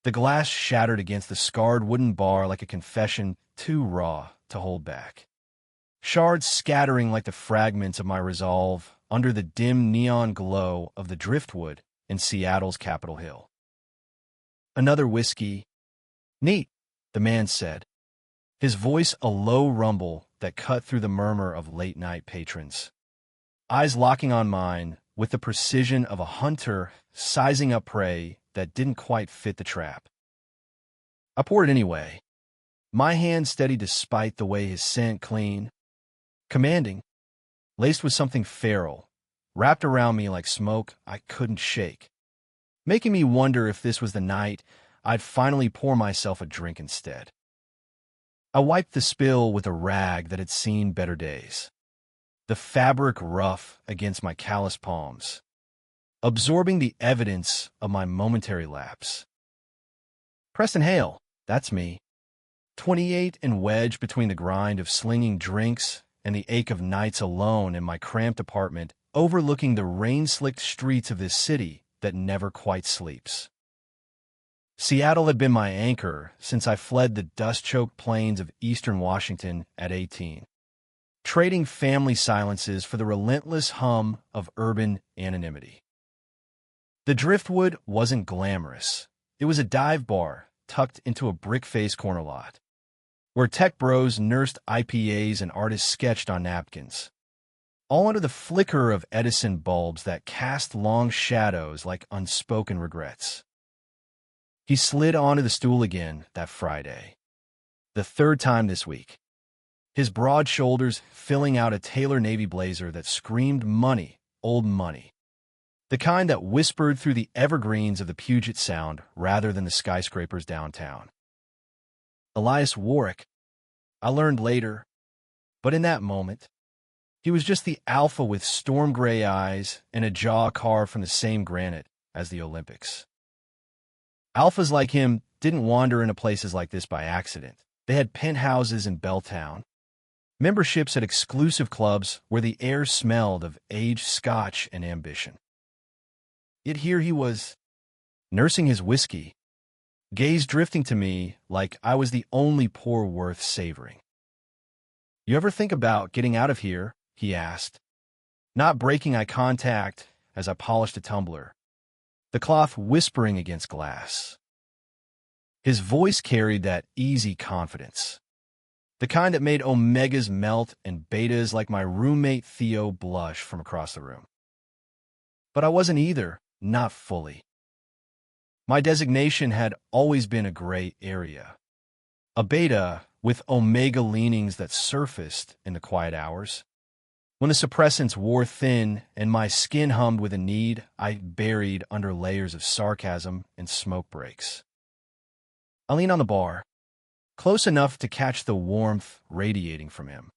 The glass shattered against the scarred wooden bar like a confession too raw to hold back. Shards scattering like the fragments of my resolve under the dim neon glow of the driftwood in Seattle's Capitol Hill. Another whiskey. Neat, the man said, his voice a low rumble that cut through the murmur of late-night patrons. Eyes locking on mine with the precision of a hunter sizing up prey that didn't quite fit the trap. I poured anyway, my hand steady despite the way his scent clean, commanding, laced with something feral, wrapped around me like smoke I couldn't shake, making me wonder if this was the night I'd finally pour myself a drink instead. I wiped the spill with a rag that had seen better days, the fabric rough against my calloused palms, absorbing the evidence of my momentary lapse. Preston Hale, that's me, 28 and wedged between the grind of slinging drinks and the ache of nights alone in my cramped apartment overlooking the rain-slicked streets of this city that never quite sleeps. Seattle had been my anchor since I fled the dust-choked plains of eastern Washington at 18, trading family silences for the relentless hum of urban anonymity. The Driftwood wasn't glamorous. It was a dive bar tucked into a brick-faced corner lot, where tech bros nursed IPAs and artists sketched on napkins, all under the flicker of Edison bulbs that cast long shadows like unspoken regrets. He slid onto the stool again that Friday, the third time this week, his broad shoulders filling out a tailor navy blazer that screamed money, old money, the kind that whispered through the evergreens of the Puget Sound rather than the skyscrapers downtown. Elias Warwick, I learned later, but in that moment, he was just the alpha with storm gray eyes and a jaw carved from the same granite as the Olympics. Alphas like him didn't wander into places like this by accident. They had penthouses in Belltown, memberships at exclusive clubs where the air smelled of aged scotch and ambition. Yet here he was, nursing his whiskey, gaze drifting to me like I was the only pour worth savoring. "You ever think about getting out of here?" he asked, not breaking eye contact as I polished a tumbler, the cloth whispering against glass. His voice carried that easy confidence, the kind that made omegas melt and betas like my roommate Theo blush from across the room. But I wasn't either, not fully. My designation had always been a gray area, a beta with omega leanings that surfaced in the quiet hours, when the suppressants wore thin and my skin hummed with a need I buried under layers of sarcasm and smoke breaks. I leaned on the bar, close enough to catch the warmth radiating from him,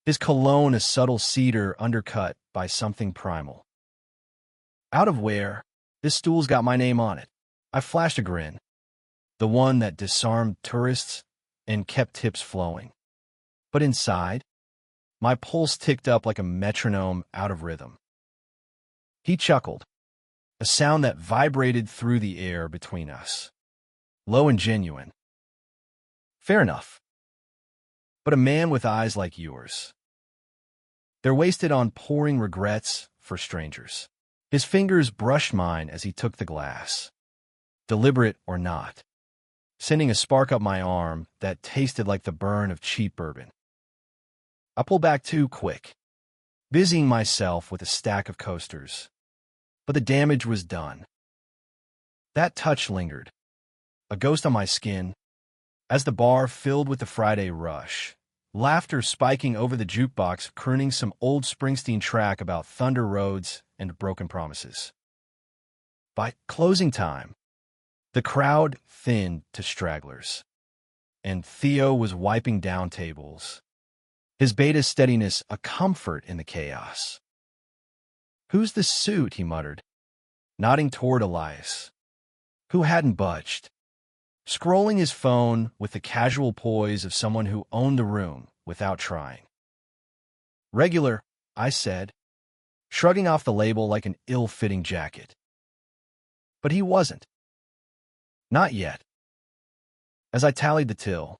his cologne a subtle cedar undercut by something primal. Out of where, this stool's got my name on it. I flashed a grin, the one that disarmed tourists and kept tips flowing. But inside, my pulse ticked up like a metronome out of rhythm. He chuckled, a sound that vibrated through the air between us, low and genuine. "Fair enough. But a man with eyes like yours, they're wasted on pouring regrets for strangers." His fingers brushed mine as he took the glass, deliberate or not, sending a spark up my arm that tasted like the burn of cheap bourbon. I pulled back too quick, busying myself with a stack of coasters, but the damage was done. That touch lingered, a ghost on my skin, as the bar filled with the Friday rush, laughter spiking over the jukebox crooning some old Springsteen track about thunder roads and broken promises. By closing time, the crowd thinned to stragglers, and Theo was wiping down tables, his beta steadiness a comfort in the chaos. "Who's the suit?" he muttered, nodding toward Elias, who hadn't budged, scrolling his phone with the casual poise of someone who owned the room without trying. "Regular," I said, shrugging off the label like an ill-fitting jacket. But he wasn't. Not yet. As I tallied the till,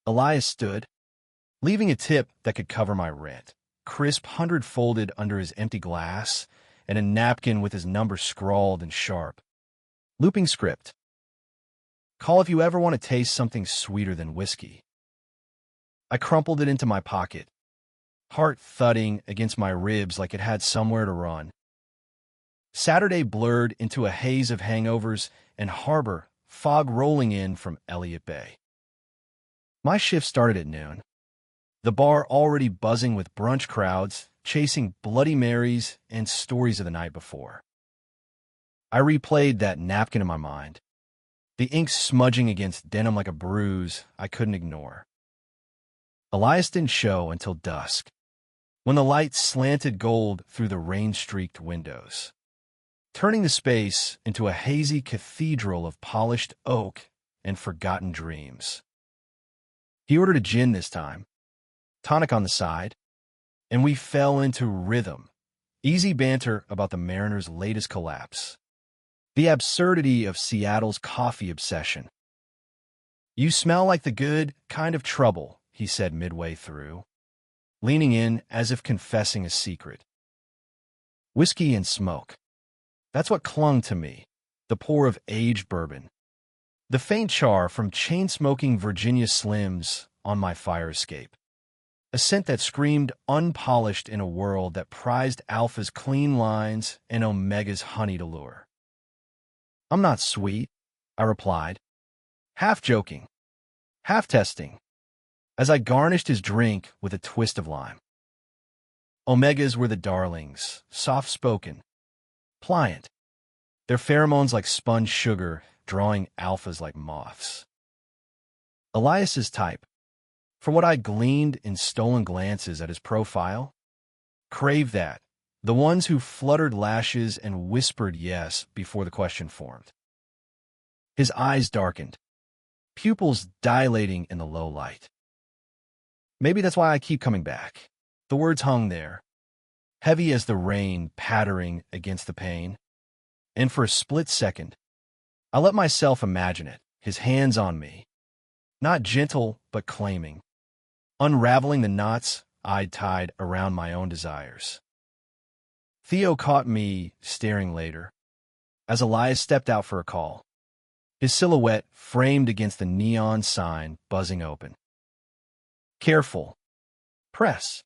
Elias stood, leaving a tip that could cover my rent, crisp 100 folded under his empty glass, and a napkin with his number scrawled in sharp. Looping script. Call if you ever want to taste something sweeter than whiskey. I crumpled it into my pocket, heart thudding against my ribs like it had somewhere to run. Saturday blurred into a haze of hangovers and harbor fog rolling in from Elliott Bay. My shift started at noon. The bar already buzzing with brunch crowds, chasing Bloody Marys and stories of the night before. I replayed that napkin in my mind, the ink smudging against denim like a bruise I couldn't ignore. Elias didn't show until dusk, when the light slanted gold through the rain-streaked windows, turning the space into a hazy cathedral of polished oak and forgotten dreams. He ordered a gin this time, tonic on the side, and we fell into rhythm, easy banter about the Mariners' latest collapse, the absurdity of Seattle's coffee obsession. "You smell like the good kind of trouble," he said midway through, leaning in as if confessing a secret. Whiskey and smoke. That's what clung to me, the pour of aged bourbon, the faint char from chain-smoking Virginia Slims on my fire escape, a scent that screamed unpolished in a world that prized Alpha's clean lines and Omega's honeyed allure. "I'm not sweet," I replied, half joking, half testing, as I garnished his drink with a twist of lime. Omegas were the darlings, soft-spoken, pliant, their pheromones like sponge sugar, drawing alphas like moths. Elias's type, for what I gleaned in stolen glances at his profile, craved that, the ones who fluttered lashes and whispered yes before the question formed. His eyes darkened, pupils dilating in the low light. Maybe that's why I keep coming back. The words hung there, heavy as the rain pattering against the pane, and for a split second, I let myself imagine it, his hands on me, not gentle but claiming, unraveling the knots I'd tied around my own desires. Theo caught me staring later, as Elias stepped out for a call, his silhouette framed against the neon sign buzzing open. "Careful. Press."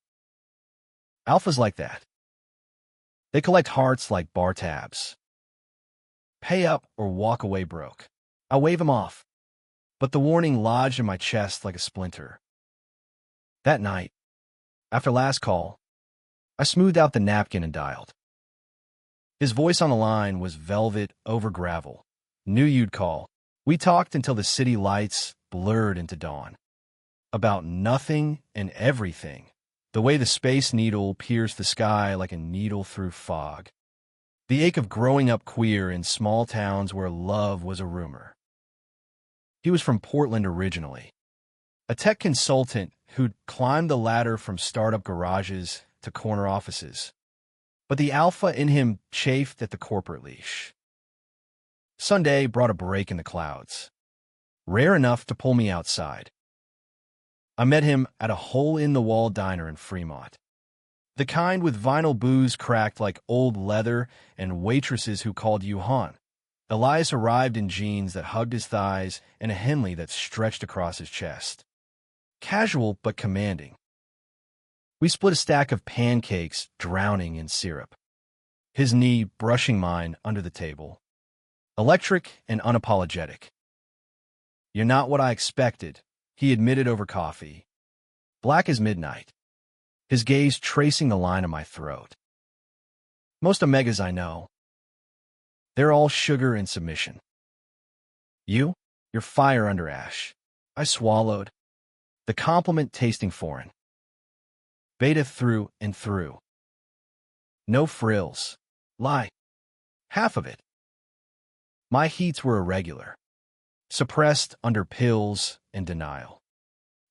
Alphas like that. They collect hearts like bar tabs. Pay up or walk away broke. I wave him off, but the warning lodged in my chest like a splinter. That night, after last call, I smoothed out the napkin and dialed. His voice on the line was velvet over gravel. "Knew you'd call." We talked until the city lights blurred into dawn. About nothing and everything, the way the Space Needle pierced the sky like a needle through fog. The ache of growing up queer in small towns where love was a rumor. He was from Portland originally, a tech consultant who'd climbed the ladder from startup garages to corner offices. But the alpha in him chafed at the corporate leash. Sunday brought a break in the clouds, rare enough to pull me outside. I met him at a hole-in-the-wall diner in Fremont, the kind with vinyl booze cracked like old leather and waitresses who called you hon. Elias arrived in jeans that hugged his thighs and a Henley that stretched across his chest. Casual but commanding. We split a stack of pancakes drowning in syrup, his knee brushing mine under the table. Electric and unapologetic. "You're not what I expected," he admitted over coffee. Black as midnight, his gaze tracing the line of my throat. "Most Omegas I know, they're all sugar and submission. You're fire under ash." I swallowed, the compliment tasting foreign. "Beta through and through. No frills. Lie. Half of it." My heats were irregular, suppressed under pills and denial.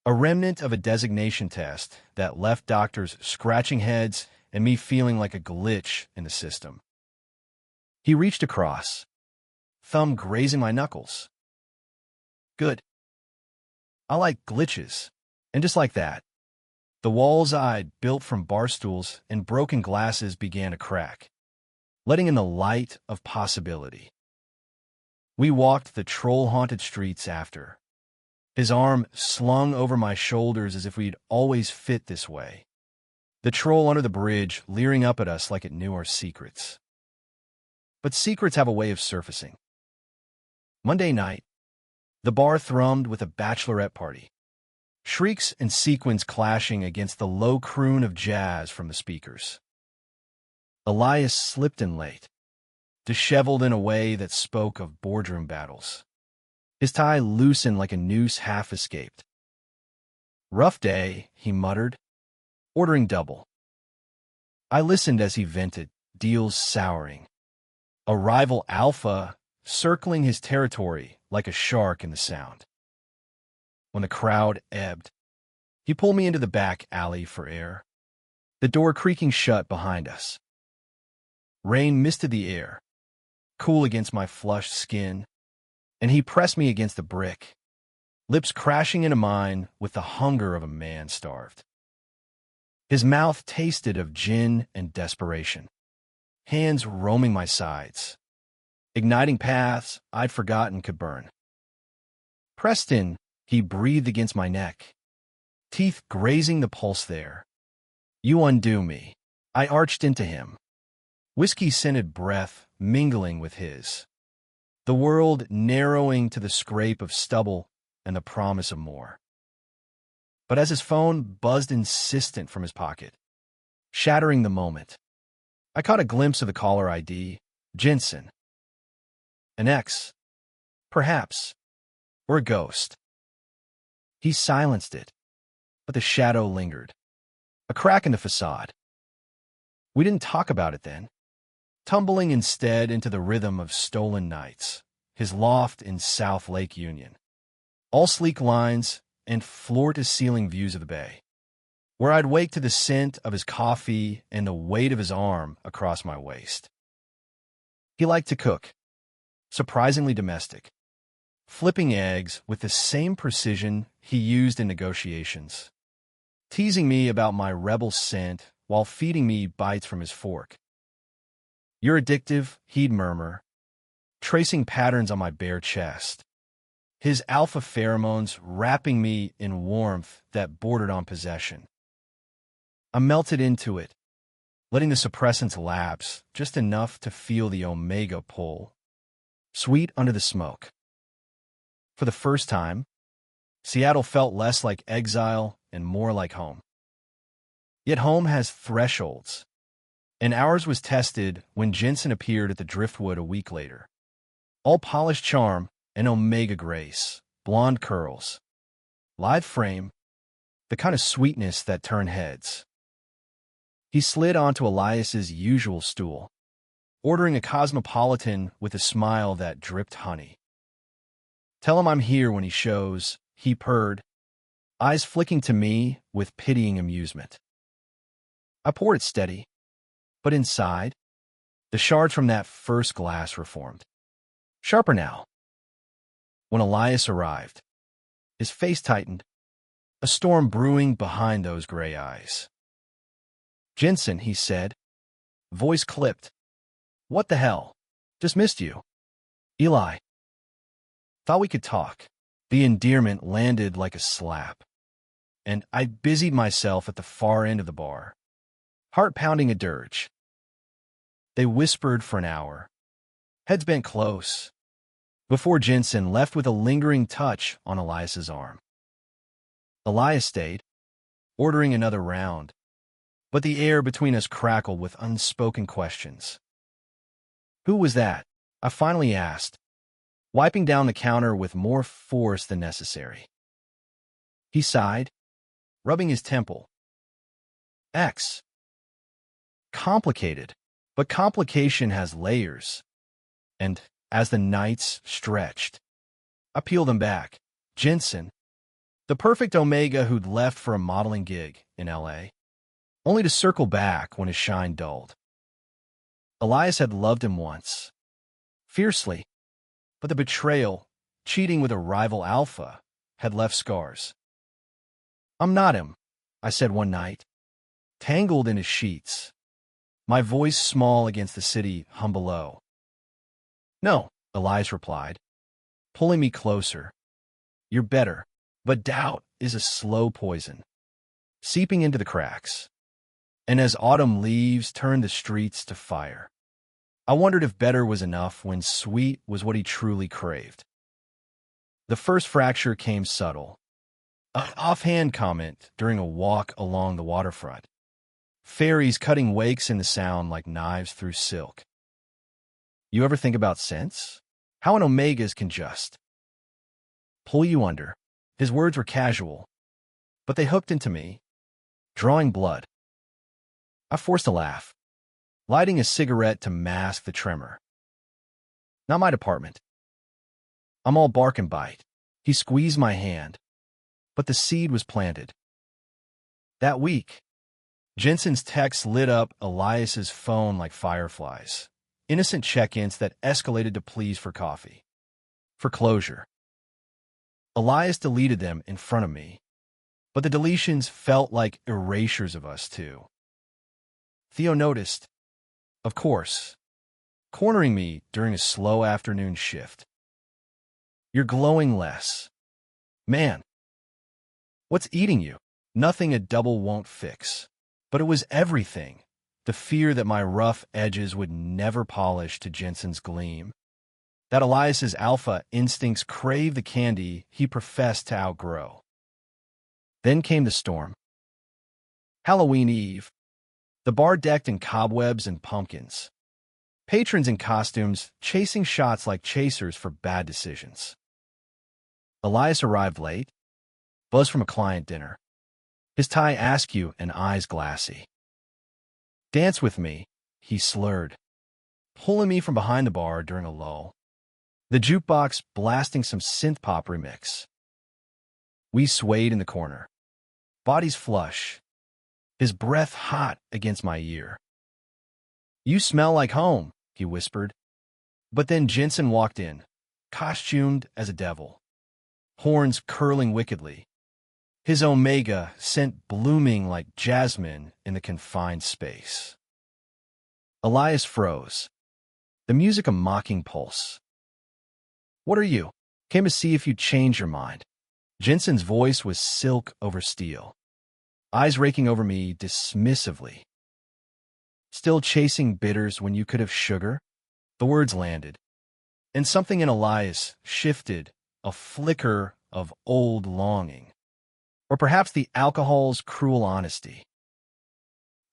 A remnant of a designation test that left doctors scratching heads and me feeling like a glitch in the system. He reached across, thumb grazing my knuckles. Good. I like glitches. And just like that, the walls I'd built from bar stools and broken glasses began to crack, letting in the light of possibility. We walked the troll-haunted streets after, his arm slung over my shoulders as if we'd always fit this way. The troll under the bridge leering up at us like it knew our secrets. But secrets have a way of surfacing. Monday night, the bar thrummed with a bachelorette party, shrieks and sequins clashing against the low croon of jazz from the speakers. Elias slipped in late, disheveled in a way that spoke of boardroom battles. His tie loosened like a noose half escaped. "Rough day," he muttered, ordering double. I listened as he vented, deals souring. A rival alpha circling his territory like a shark in the sound. When the crowd ebbed, he pulled me into the back alley for air, the door creaking shut behind us. Rain misted the air, cool against my flushed skin, and he pressed me against the brick, lips crashing into mine with the hunger of a man starved. His mouth tasted of gin and desperation, hands roaming my sides, igniting paths I'd forgotten could burn. "Preston," he breathed against my neck, teeth grazing the pulse there. "You undo me." I arched into him, whiskey-scented breath mingling with his, the world narrowing to the scrape of stubble and the promise of more. But as his phone buzzed insistent from his pocket, shattering the moment, I caught a glimpse of the caller ID, Jensen. An ex, perhaps, or a ghost. He silenced it, but the shadow lingered, a crack in the facade. We didn't talk about it then, tumbling instead into the rhythm of stolen nights, his loft in South Lake Union, all sleek lines and floor-to-ceiling views of the bay, where I'd wake to the scent of his coffee and the weight of his arm across my waist. He liked to cook, surprisingly domestic, flipping eggs with the same precision he used in negotiations, teasing me about my rebel scent while feeding me bites from his fork. "You're addictive," he'd murmur, tracing patterns on my bare chest, his alpha pheromones wrapping me in warmth that bordered on possession. I melted into it, letting the suppressants lapse just enough to feel the omega pull, sweet under the smoke. For the first time, Seattle felt less like exile and more like home. Yet home has thresholds, and ours was tested when Jensen appeared at the Driftwood a week later. All polished charm and omega grace, blonde curls, live frame, the kind of sweetness that turned heads. He slid onto Elias's usual stool, ordering a cosmopolitan with a smile that dripped honey. "Tell him I'm here when he shows," he purred, eyes flicking to me with pitying amusement. I poured it steady, but inside, the shards from that first glass reformed, sharper now. When Elias arrived, his face tightened, a storm brewing behind those gray eyes. "Jensen," he said, voice clipped. "What the hell? Just missed you." "Eli." Thought we could talk. The endearment landed like a slap, and I busied myself at the far end of the bar, heart pounding a dirge. They whispered for an hour, heads bent close, before Jensen left with a lingering touch on Elias's arm. Elias stayed, ordering another round, but the air between us crackled with unspoken questions. "Who was that?" I finally asked, wiping down the counter with more force than necessary. He sighed, rubbing his temple. "X. Complicated, but complication has layers." And as the nights stretched, I peeled them back. Jensen, the perfect omega who'd left for a modeling gig in L.A., only to circle back when his shine dulled. Elias had loved him once, fiercely, but the betrayal cheating with a rival alpha, had left scars. "I'm not him," I said one night, tangled in his sheets, my voice small against the city hum below. "No," Elias replied, pulling me closer. "You're better, but doubt is a slow poison, seeping into the cracks. And as autumn leaves turn the streets to fire." I wondered if better was enough when sweet was what he truly craved. The first fracture came subtle. An offhand comment during a walk along the waterfront. Fairies cutting wakes in the sound like knives through silk. "You ever think about sense? How an omegas can just pull you under?" His words were casual, but they hooked into me, drawing blood. I forced a laugh, lighting a cigarette to mask the tremor. "Not my department. I'm all bark and bite." He squeezed my hand, but the seed was planted. That week, Jensen's texts lit up Elias's phone like fireflies, innocent check-ins that escalated to pleas for coffee, for closure. Elias deleted them in front of me, but the deletions felt like erasures of us too. Theo noticed, of course, cornering me during a slow afternoon shift. "You're glowing less. Man, what's eating you?" Nothing a double won't fix. But it was everything. The fear that my rough edges would never polish to Jensen's gleam. That Elias's alpha instincts craved the candy he professed to outgrow. Then came the storm. Halloween Eve. The bar decked in cobwebs and pumpkins. Patrons in costumes chasing shots like chasers for bad decisions. Elias arrived late, buzzed from a client dinner, his tie askew and eyes glassy. "Dance with me," he slurred, pulling me from behind the bar during a lull, the jukebox blasting some synth-pop remix. We swayed in the corner, bodies flush, his breath hot against my ear. "You smell like home," he whispered. But then Jensen walked in, costumed as a devil, horns curling wickedly, his omega scent blooming like jasmine in the confined space. Elias froze, the music a mocking pulse. "What are you? Came to see if you'd change your mind." Jensen's voice was silk over steel, eyes raking over me dismissively. "Still chasing bitters when you could have sugar?" The words landed, and something in Elias shifted, a flicker of old longing. Or perhaps the alcohol's cruel honesty.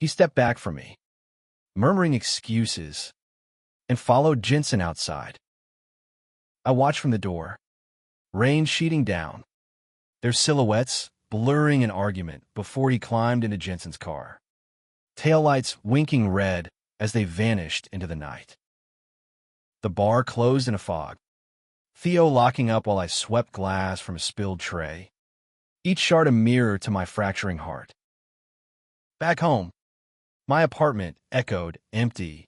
He stepped back from me, murmuring excuses, and followed Jensen outside. I watched from the door, rain sheeting down, their silhouettes blurring an argument before he climbed into Jensen's car, taillights winking red as they vanished into the night. The bar closed in a fog, Theo locking up while I swept glass from a spilled tray, each shard a mirror to my fracturing heart. Back home, my apartment echoed empty.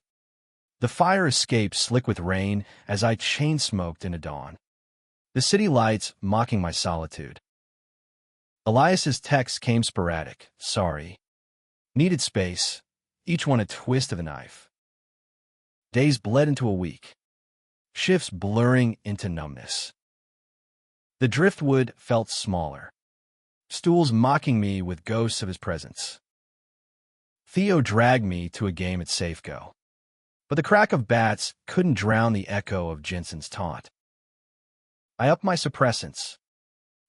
The fire escape slick with rain as I chain-smoked into dawn, the city lights mocking my solitude. Elias's texts came sporadic, sorry. Needed space, each one a twist of a knife. Days bled into a week, shifts blurring into numbness. The driftwood felt smaller, stools mocking me with ghosts of his presence. Theo dragged me to a game at Safeco, but the crack of bats couldn't drown the echo of Jensen's taunt. I upped my suppressants,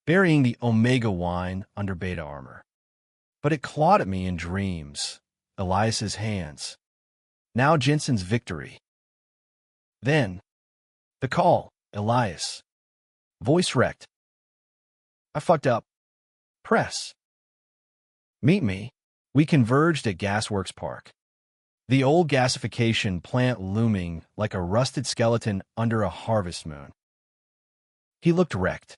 burying the Omega wine under beta armor. But it clawed at me in dreams, Elias's hands, now Jensen's victory. Then, the call, Elias. Voice wrecked. I fucked up. Press. Meet me. We converged at Gasworks Park, the old gasification plant looming like a rusted skeleton under a harvest moon. He looked wrecked,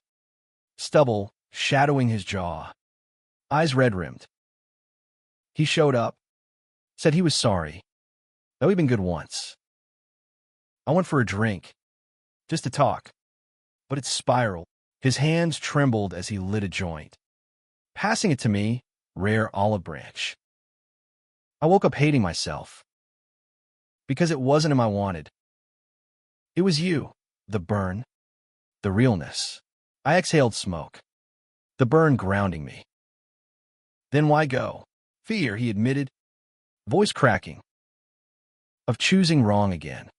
stubble shadowing his jaw, eyes red-rimmed. He showed up, said he was sorry, that we'd been good once. I went for a drink, just to talk. but it spiraled. His hands trembled as he lit a joint, passing it to me, rare olive branch. I woke up hating myself, because it wasn't him I wanted. It was you, the burn, the realness. I exhaled smoke, the burn grounding me. Then why go? Fear, he admitted, voice cracking, of choosing wrong again.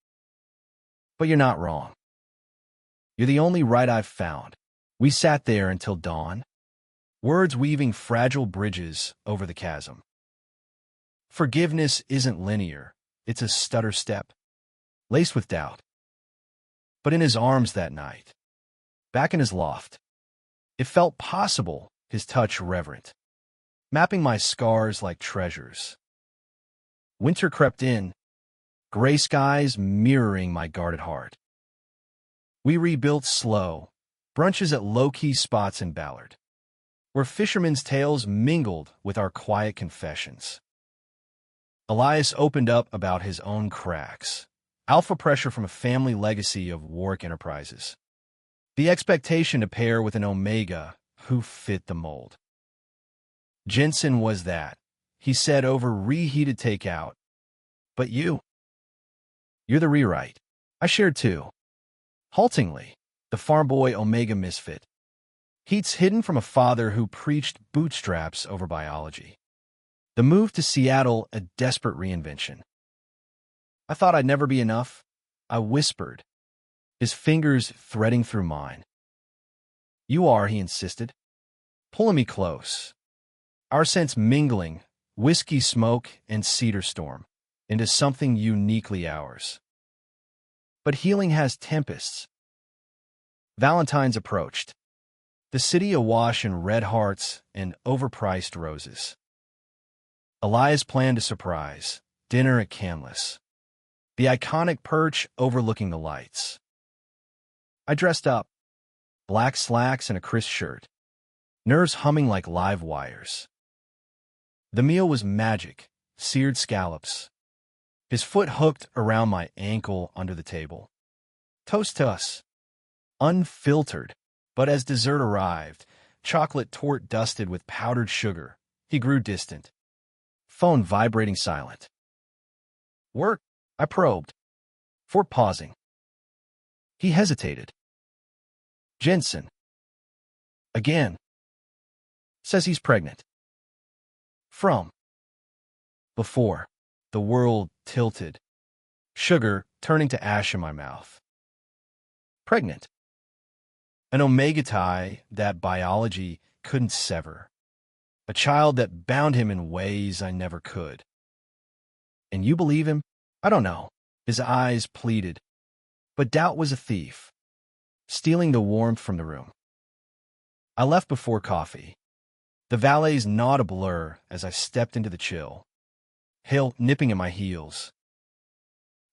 But you're not wrong. You're the only right I've found. We sat there until dawn, words weaving fragile bridges over the chasm. Forgiveness isn't linear. It's a stutter step, laced with doubt. But in his arms that night, back in his loft, it felt possible, his touch reverent, mapping my scars like treasures. Winter crept in, gray skies mirroring my guarded heart. We rebuilt slow, brunches at low-key spots in Ballard, where fishermen's tales mingled with our quiet confessions. Elias opened up about his own cracks, alpha pressure from a family legacy of Warwick Enterprises, the expectation to pair with an Omega who fit the mold. Jensen was that, he said over reheated takeout. But you're the rewrite. I shared too. Haltingly, the farm boy Omega misfit. Heat's hidden from a father who preached bootstraps over biology. The move to Seattle, a desperate reinvention. I thought I'd never be enough, I whispered, his fingers threading through mine. You are, he insisted, pulling me close, our scents mingling, whiskey smoke and cedar storm, into something uniquely ours. But healing has tempests. Valentine's approached, the city awash in red hearts and overpriced roses. Elias planned a surprise, dinner at Canlis, the iconic perch overlooking the lights. I dressed up, black slacks and a crisp shirt, nerves humming like live wires. The meal was magic, seared scallops, his foot hooked around my ankle under the table. Toast to us. Unfiltered, but as dessert arrived, chocolate torte dusted with powdered sugar, he grew distant. Phone vibrating silent. Work, I probed, for pausing. He hesitated. Jensen. Again. Says he's pregnant. From. Before. The world tilted. Sugar turning to ash in my mouth. Pregnant. An omega tie that biology couldn't sever. A child that bound him in ways I never could. And you believe him? I don't know. His eyes pleaded. But doubt was a thief, stealing the warmth from the room. I left before coffee. The valet's gnawed a blur as I stepped into the chill, hail nipping at my heels.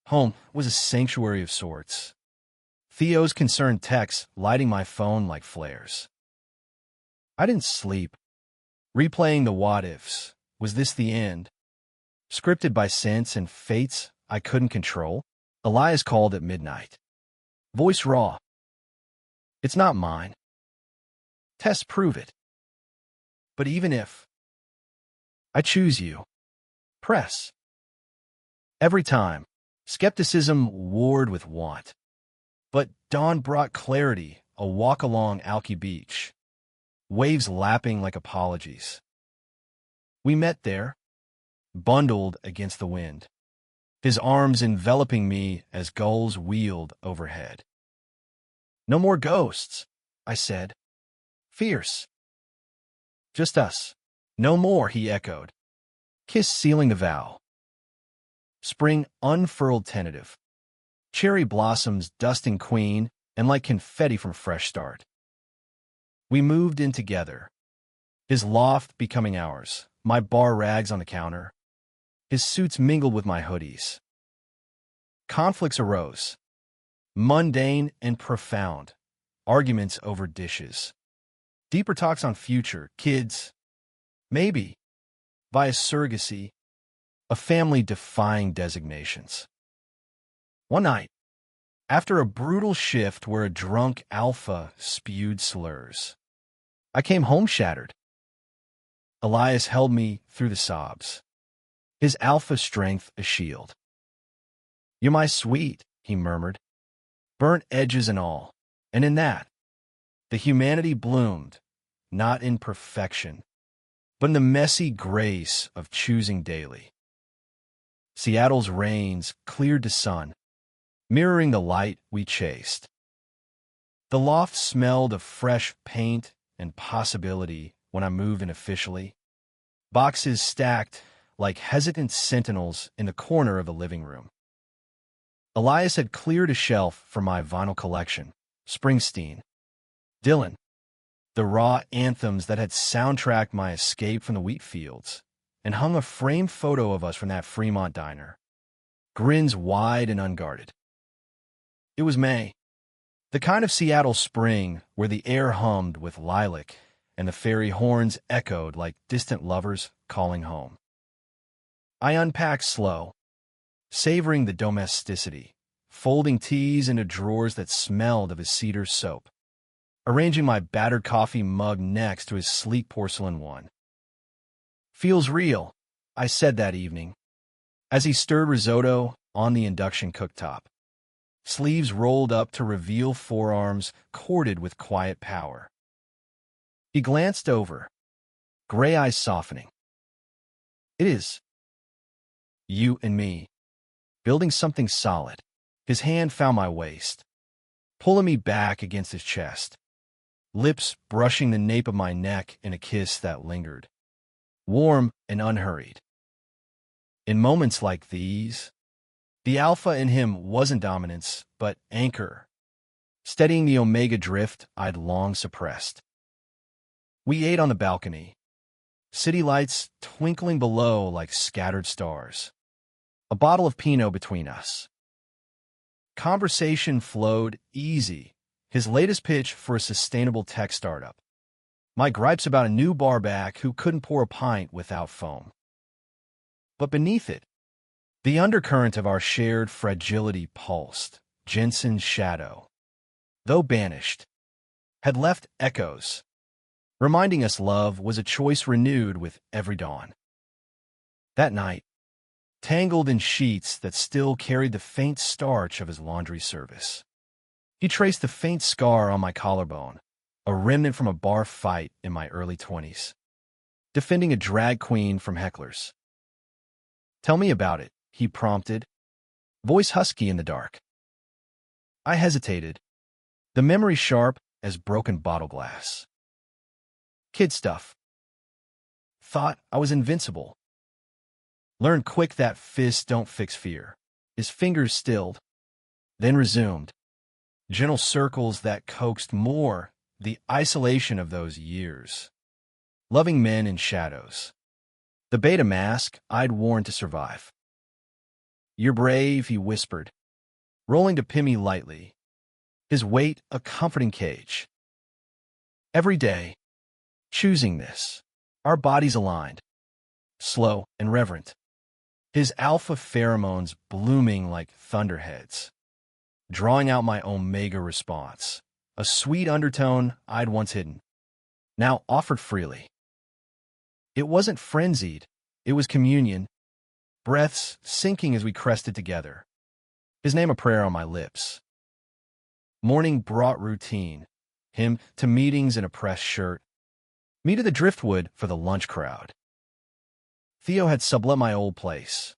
Home was a sanctuary of sorts. Theo's concerned texts lighting my phone like flares. I didn't sleep. Replaying the what-ifs. Was this the end? Scripted by sense and fates I couldn't control. Elias called at midnight. Voice raw. It's not mine. Tests prove it. But even if I choose you, press. Every time, skepticism warred with want. But dawn brought clarity, a walk along Alki Beach. Waves lapping like apologies. We met there, bundled against the wind, his arms enveloping me as gulls wheeled overhead. No more ghosts, I said. Fierce. Just us. No more, he echoed. Kiss sealing the vow. Spring unfurled tentative. Cherry blossoms dusting queen and like confetti from fresh start. We moved in together, his loft becoming ours, my bar rags on the counter. His suits mingled with my hoodies. Conflicts arose, mundane and profound, arguments over dishes. Deeper talks on future, kids, maybe, via surrogacy, a family defying designations. One night, after a brutal shift where a drunk alpha spewed slurs. I came home shattered. Elias held me through the sobs, his alpha strength a shield. "You're my sweet," he murmured, burnt edges and all, and in that, the humanity bloomed, not in perfection, but in the messy grace of choosing daily. Seattle's rains cleared to sun, mirroring the light we chased. The loft smelled of fresh paint and possibility when I moved in officially. Boxes stacked like hesitant sentinels in the corner of the living room. Elias had cleared a shelf for my vinyl collection, Springsteen, Dylan, the raw anthems that had soundtracked my escape from the wheat fields, and hung a framed photo of us from that Fremont diner, grins wide and unguarded. It was May, the kind of Seattle spring where the air hummed with lilac and the ferry horns echoed like distant lovers calling home. I unpacked slow, savoring the domesticity, folding teas into drawers that smelled of his cedar soap, arranging my battered coffee mug next to his sleek porcelain one. "Feels real," I said that evening, as he stirred risotto on the induction cooktop, sleeves rolled up to reveal forearms corded with quiet power. He glanced over, gray eyes softening. "It is. You and me, building something solid." His hand found my waist, pulling me back against his chest, lips brushing the nape of my neck in a kiss that lingered, warm and unhurried. In moments like these, the alpha in him wasn't dominance, but anchor, steadying the omega drift I'd long suppressed. We ate on the balcony, city lights twinkling below like scattered stars, a bottle of Pinot between us. Conversation flowed easy, his latest pitch for a sustainable tech startup, my gripes about a new barback who couldn't pour a pint without foam. But beneath it, the undercurrent of our shared fragility pulsed. Jensen's shadow, though banished, had left echoes, reminding us love was a choice renewed with every dawn. That night, tangled in sheets that still carried the faint starch of his laundry service, he traced the faint scar on my collarbone, a remnant from a bar fight in my early 20s, defending a drag queen from hecklers. "Tell me about it," he prompted, voice husky in the dark. I hesitated, the memory sharp as broken bottle glass. "Kid stuff. Thought I was invincible. Learned quick that fists don't fix fear." His fingers stilled, then resumed. Gentle circles that coaxed more, the isolation of those years. Loving men in shadows. The beta mask I'd worn to survive. "You're brave," he whispered, rolling to pin me lightly, his weight a comforting cage. Every day, choosing this, our bodies aligned, slow and reverent, his alpha pheromones blooming like thunderheads, drawing out my omega response, a sweet undertone I'd once hidden, now offered freely. It wasn't frenzied, it was communion, breaths sinking as we crested together, his name a prayer on my lips. Morning brought routine, him to meetings in a pressed shirt, me to the driftwood for the lunch crowd. Theo had sublet my old place,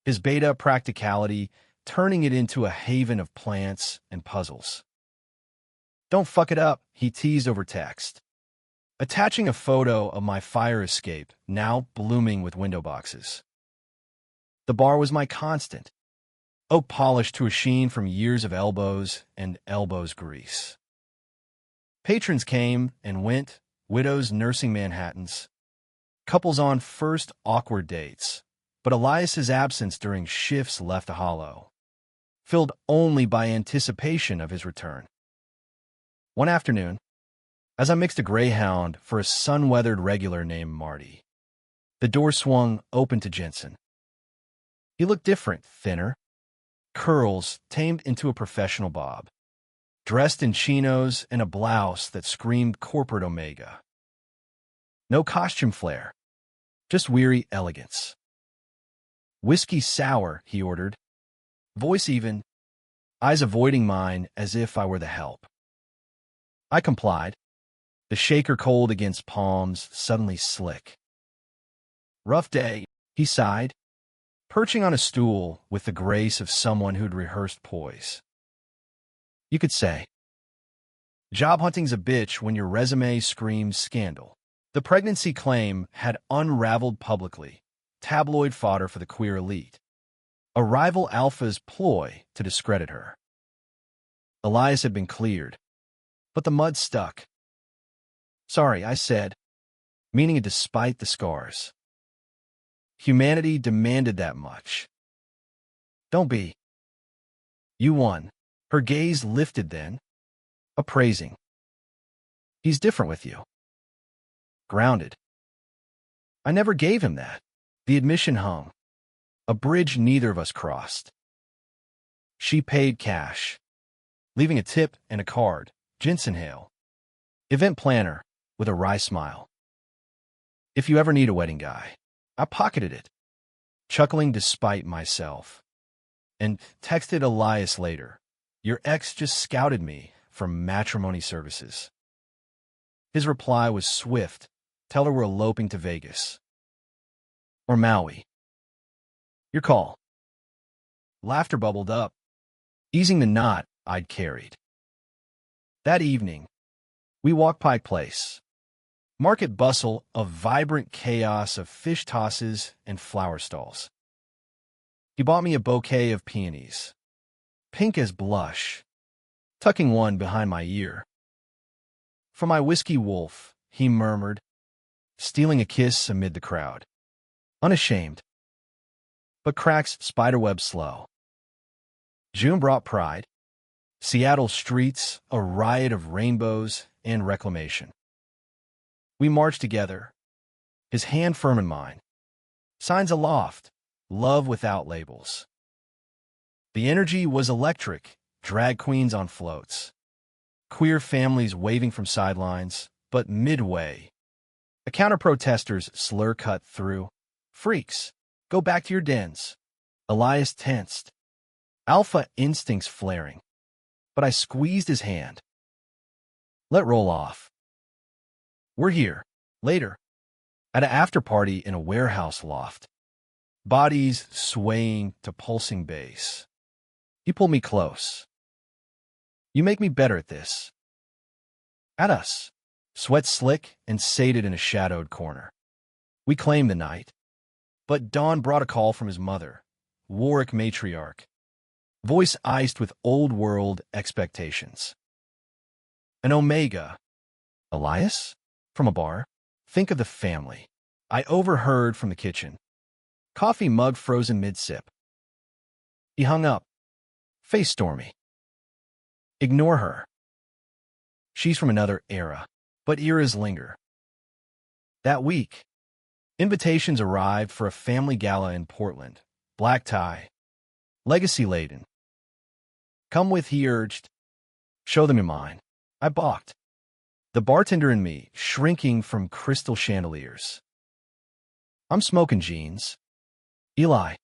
his beta practicality turning it into a haven of plants and puzzles. "Don't fuck it up," he teased over text, attaching a photo of my fire escape, now blooming with window boxes. The bar was my constant, oak polished to a sheen from years of elbows and elbows grease. Patrons came and went, widows nursing Manhattans, couples on first awkward dates, but Elias's absence during shifts left a hollow, filled only by anticipation of his return. One afternoon, as I mixed a Greyhound for a sun-weathered regular named Marty, the door swung open to Jensen. He looked different, thinner, curls tamed into a professional bob, dressed in chinos and a blouse that screamed corporate Omega. No costume flair, just weary elegance. "Whiskey sour," he ordered, voice even, eyes avoiding mine as if I were the help. I complied, the shaker cold against palms suddenly slick. "Rough day," he sighed, perching on a stool with the grace of someone who'd rehearsed poise. You could say, job hunting's a bitch when your resume screams scandal. The pregnancy claim had unraveled publicly, tabloid fodder for the queer elite, a rival alpha's ploy to discredit her. Elias had been cleared, but the mud stuck. "Sorry," I said, meaning it despite the scars. Humanity demanded that much. "Don't be." "You won." Her gaze lifted then, appraising. "He's different with you." Grounded. I never gave him that. The admission hung, a bridge neither of us crossed. She paid cash, leaving a tip and a card, Jensen Hale, event planner, with a wry smile. "If you ever need a wedding guy." I pocketed it, chuckling despite myself, and texted Elias later, "Your ex just scouted me from matrimony services." His reply was swift, "Tell her we're eloping to Vegas. Or Maui." "Your call." Laughter bubbled up, easing the knot I'd carried. That evening, we walked Pike Place. Market bustle, a vibrant chaos of fish tosses and flower stalls. He bought me a bouquet of peonies, pink as blush, tucking one behind my ear. "For my whiskey wolf," he murmured, stealing a kiss amid the crowd. Unashamed, but cracks spiderweb slow. June brought pride. Seattle streets, a riot of rainbows and reclamation. We marched together, his hand firm in mine, signs aloft, love without labels. The energy was electric, drag queens on floats, queer families waving from sidelines, but midway, a counter-protester's slur cut through. "Freaks, go back to your dens." Elias tensed, alpha instincts flaring, but I squeezed his hand. "Let roll off. We're here, later, at an after-party in a warehouse loft, bodies swaying to pulsing bass." He pulled me close. "You make me better at this." At us, sweat slick and sated in a shadowed corner. We claimed the night, but Dawn brought a call from his mother, Warwick matriarch, voice iced with old-world expectations. An Omega. "Elias?" From a bar. "Think of the family." I overheard from the kitchen. Coffee mug frozen mid-sip. He hung up, face stormy. "Ignore her. She's from another era, but eras linger." That week, invitations arrived for a family gala in Portland, black tie, legacy-laden. "Come with," he urged. "Show them your mind." I balked, the bartender in me shrinking from crystal chandeliers. "I'm smoking jeans." "Eli,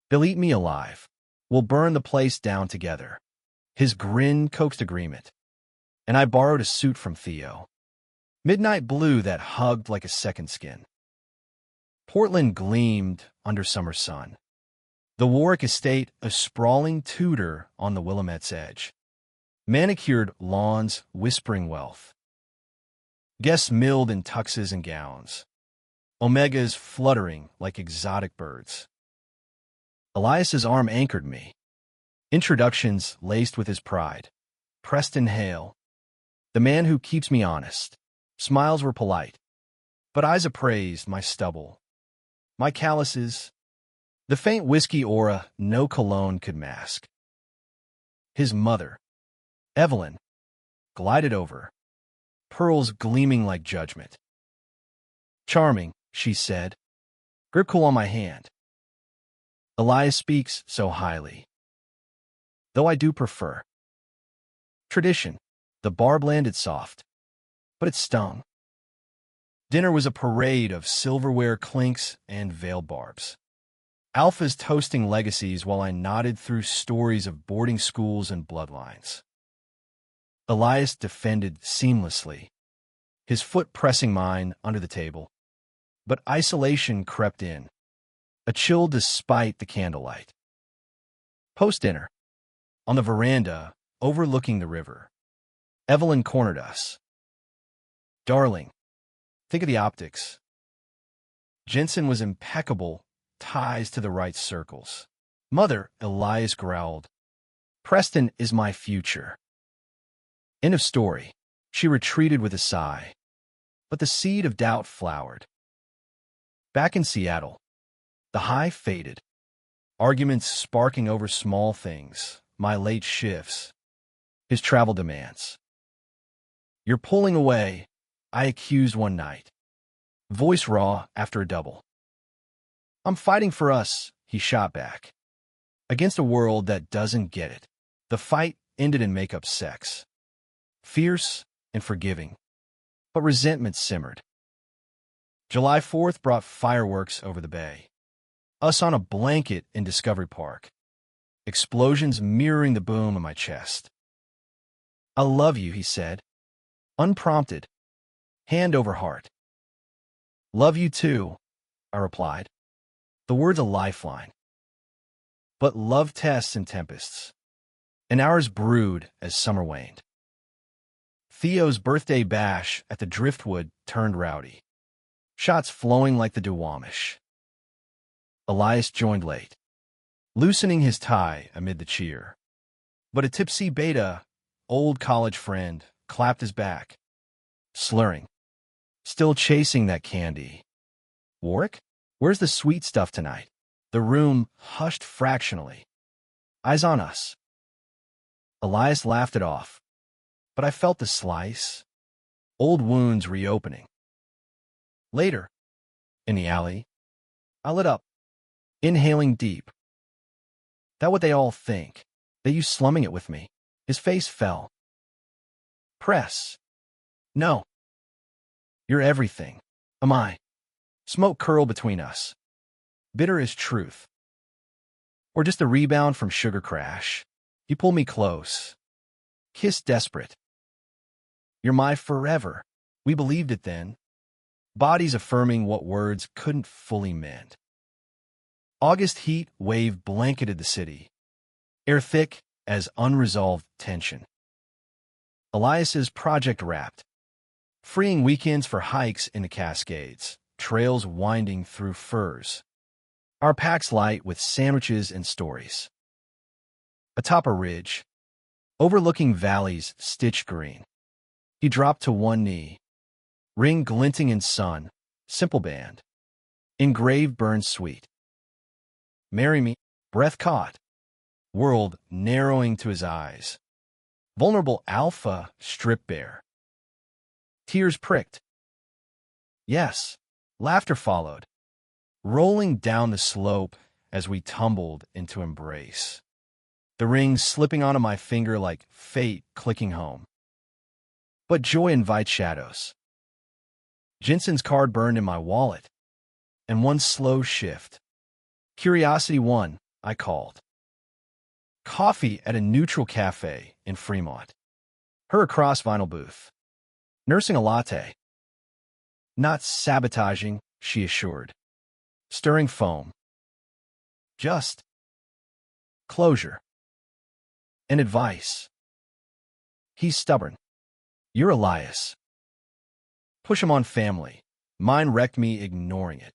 they'll eat me alive. We'll burn the place down together." His grin coaxed agreement, and I borrowed a suit from Theo, midnight blue that hugged like a second skin. Portland gleamed under summer sun. The Warwick estate, a sprawling Tudor on the Willamette's edge. Manicured lawns whispering wealth. Guests milled in tuxes and gowns. Omegas fluttering like exotic birds. Elias's arm anchored me. Introductions laced with his pride. Preston Hale, the man who keeps me honest. Smiles were polite, but eyes appraised my stubble, my calluses, the faint whiskey aura no cologne could mask. His mother, Evelyn, glided over, pearls gleaming like judgment. "Charming," she said, grip cool on my hand. "Elias speaks so highly." though I do prefer tradition. The bar landed soft, but it stung. Dinner was a parade of silverware clinks and veiled barbs. Alphas toasting legacies while I nodded through stories of boarding schools and bloodlines. Elias defended seamlessly, his foot pressing mine under the table. But isolation crept in, a chill despite the candlelight. Post-dinner, on the veranda, overlooking the river, Evelyn cornered us. "Darling, think of the optics." Jensen was impeccable, ties to the right circles. "Mother," Elias growled, "Preston is my future." End of story. She retreated with a sigh, but the seed of doubt flowered. Back in Seattle, the high faded, arguments sparking over small things, my late shifts, his travel demands. "You're pulling away," I accused one night, voice raw after a double. "I'm fighting for us," he shot back, "against a world that doesn't get it." The fight ended in make-up sex, fierce and forgiving, but resentment simmered. July 4th brought fireworks over the bay. Us on a blanket in Discovery Park. Explosions mirroring the boom in my chest. "I love you," he said, unprompted, hand over heart. "Love you too," I replied, the words a lifeline. But love tests and tempests, and hours brewed as summer waned. Theo's birthday bash at the Driftwood turned rowdy, shots flowing like the Duwamish. Elias joined late, loosening his tie amid the cheer. But a tipsy Beta, old college friend, clapped his back, slurring, "Still chasing that candy. Warwick, where's the sweet stuff tonight?" The room hushed fractionally. "Eyes on us." Elias laughed it off, but I felt the slice, old wounds reopening. Later, in the alley, I lit up, inhaling deep. "That what they all think? That you slumming it with me?" His face fell. "Press. No. You're everything. Am I?" Smoke curled between us, bitter as truth. Or just a rebound from sugar crash. He pulled me close, kissed desperate. "You're my forever." We believed it then, bodies affirming what words couldn't fully mend. August heat wave blanketed the city, air thick as unresolved tension. Elias's project wrapped, freeing weekends for hikes in the Cascades, trails winding through firs. Our packs light with sandwiches and stories. Atop a ridge, overlooking valleys stitched green, he dropped to one knee, ring glinting in sun, simple band, engraved burned sweet. "Marry me," breath caught, world narrowing to his eyes. Vulnerable alpha stripped bare. Tears pricked. Yes, laughter followed, rolling down the slope as we tumbled into embrace. The ring slipping onto my finger like fate clicking home. But joy invites shadows. Jensen's card burned in my wallet, and one slow shift. Curiosity won, I called. Coffee at a neutral cafe in Fremont. Her across vinyl booth, nursing a latte. "Not sabotaging," she assured, stirring foam. "Just closure and advice." He's stubborn. You're Elias. Push him on family. Mine wrecked me ignoring it.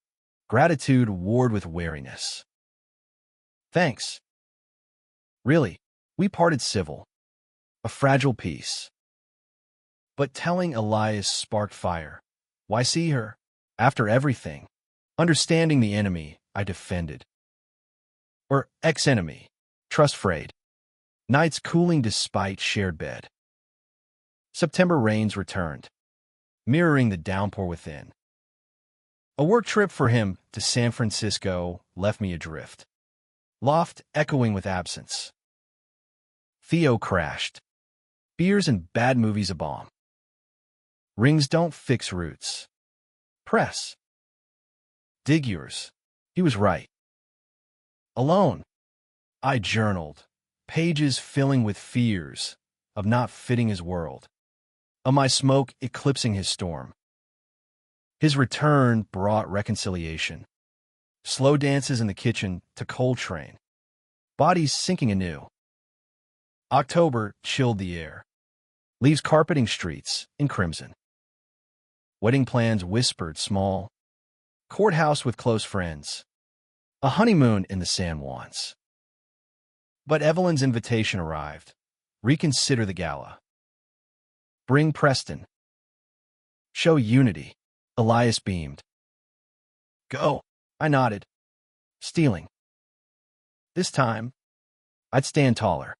Gratitude warred with wariness. "Thanks." Really, we parted civil. A fragile peace. But telling Elias sparked fire. Why see her? After everything. Understanding the enemy, I defended. Or ex-enemy. Trust frayed. Nights cooling despite shared bed. September rains returned, mirroring the downpour within. A work trip for him to San Francisco left me adrift. Loft echoing with absence. Theo crashed. Beers and bad movies a bomb. Rings don't fix roots. Press. Dig yours. He was right. Alone. I journaled, pages filling with fears of not fitting his world, of my smoke eclipsing his storm. His return brought reconciliation. Slow dances in the kitchen to Coltrane. Bodies sinking anew. October chilled the air. Leaves carpeting streets in crimson. Wedding plans whispered small. Courthouse with close friends. A honeymoon in the San Juans. But Evelyn's invitation arrived. Reconsider the gala. Bring Preston. Show unity. Elias beamed. Go. I nodded. Stealing. This time, I'd stand taller.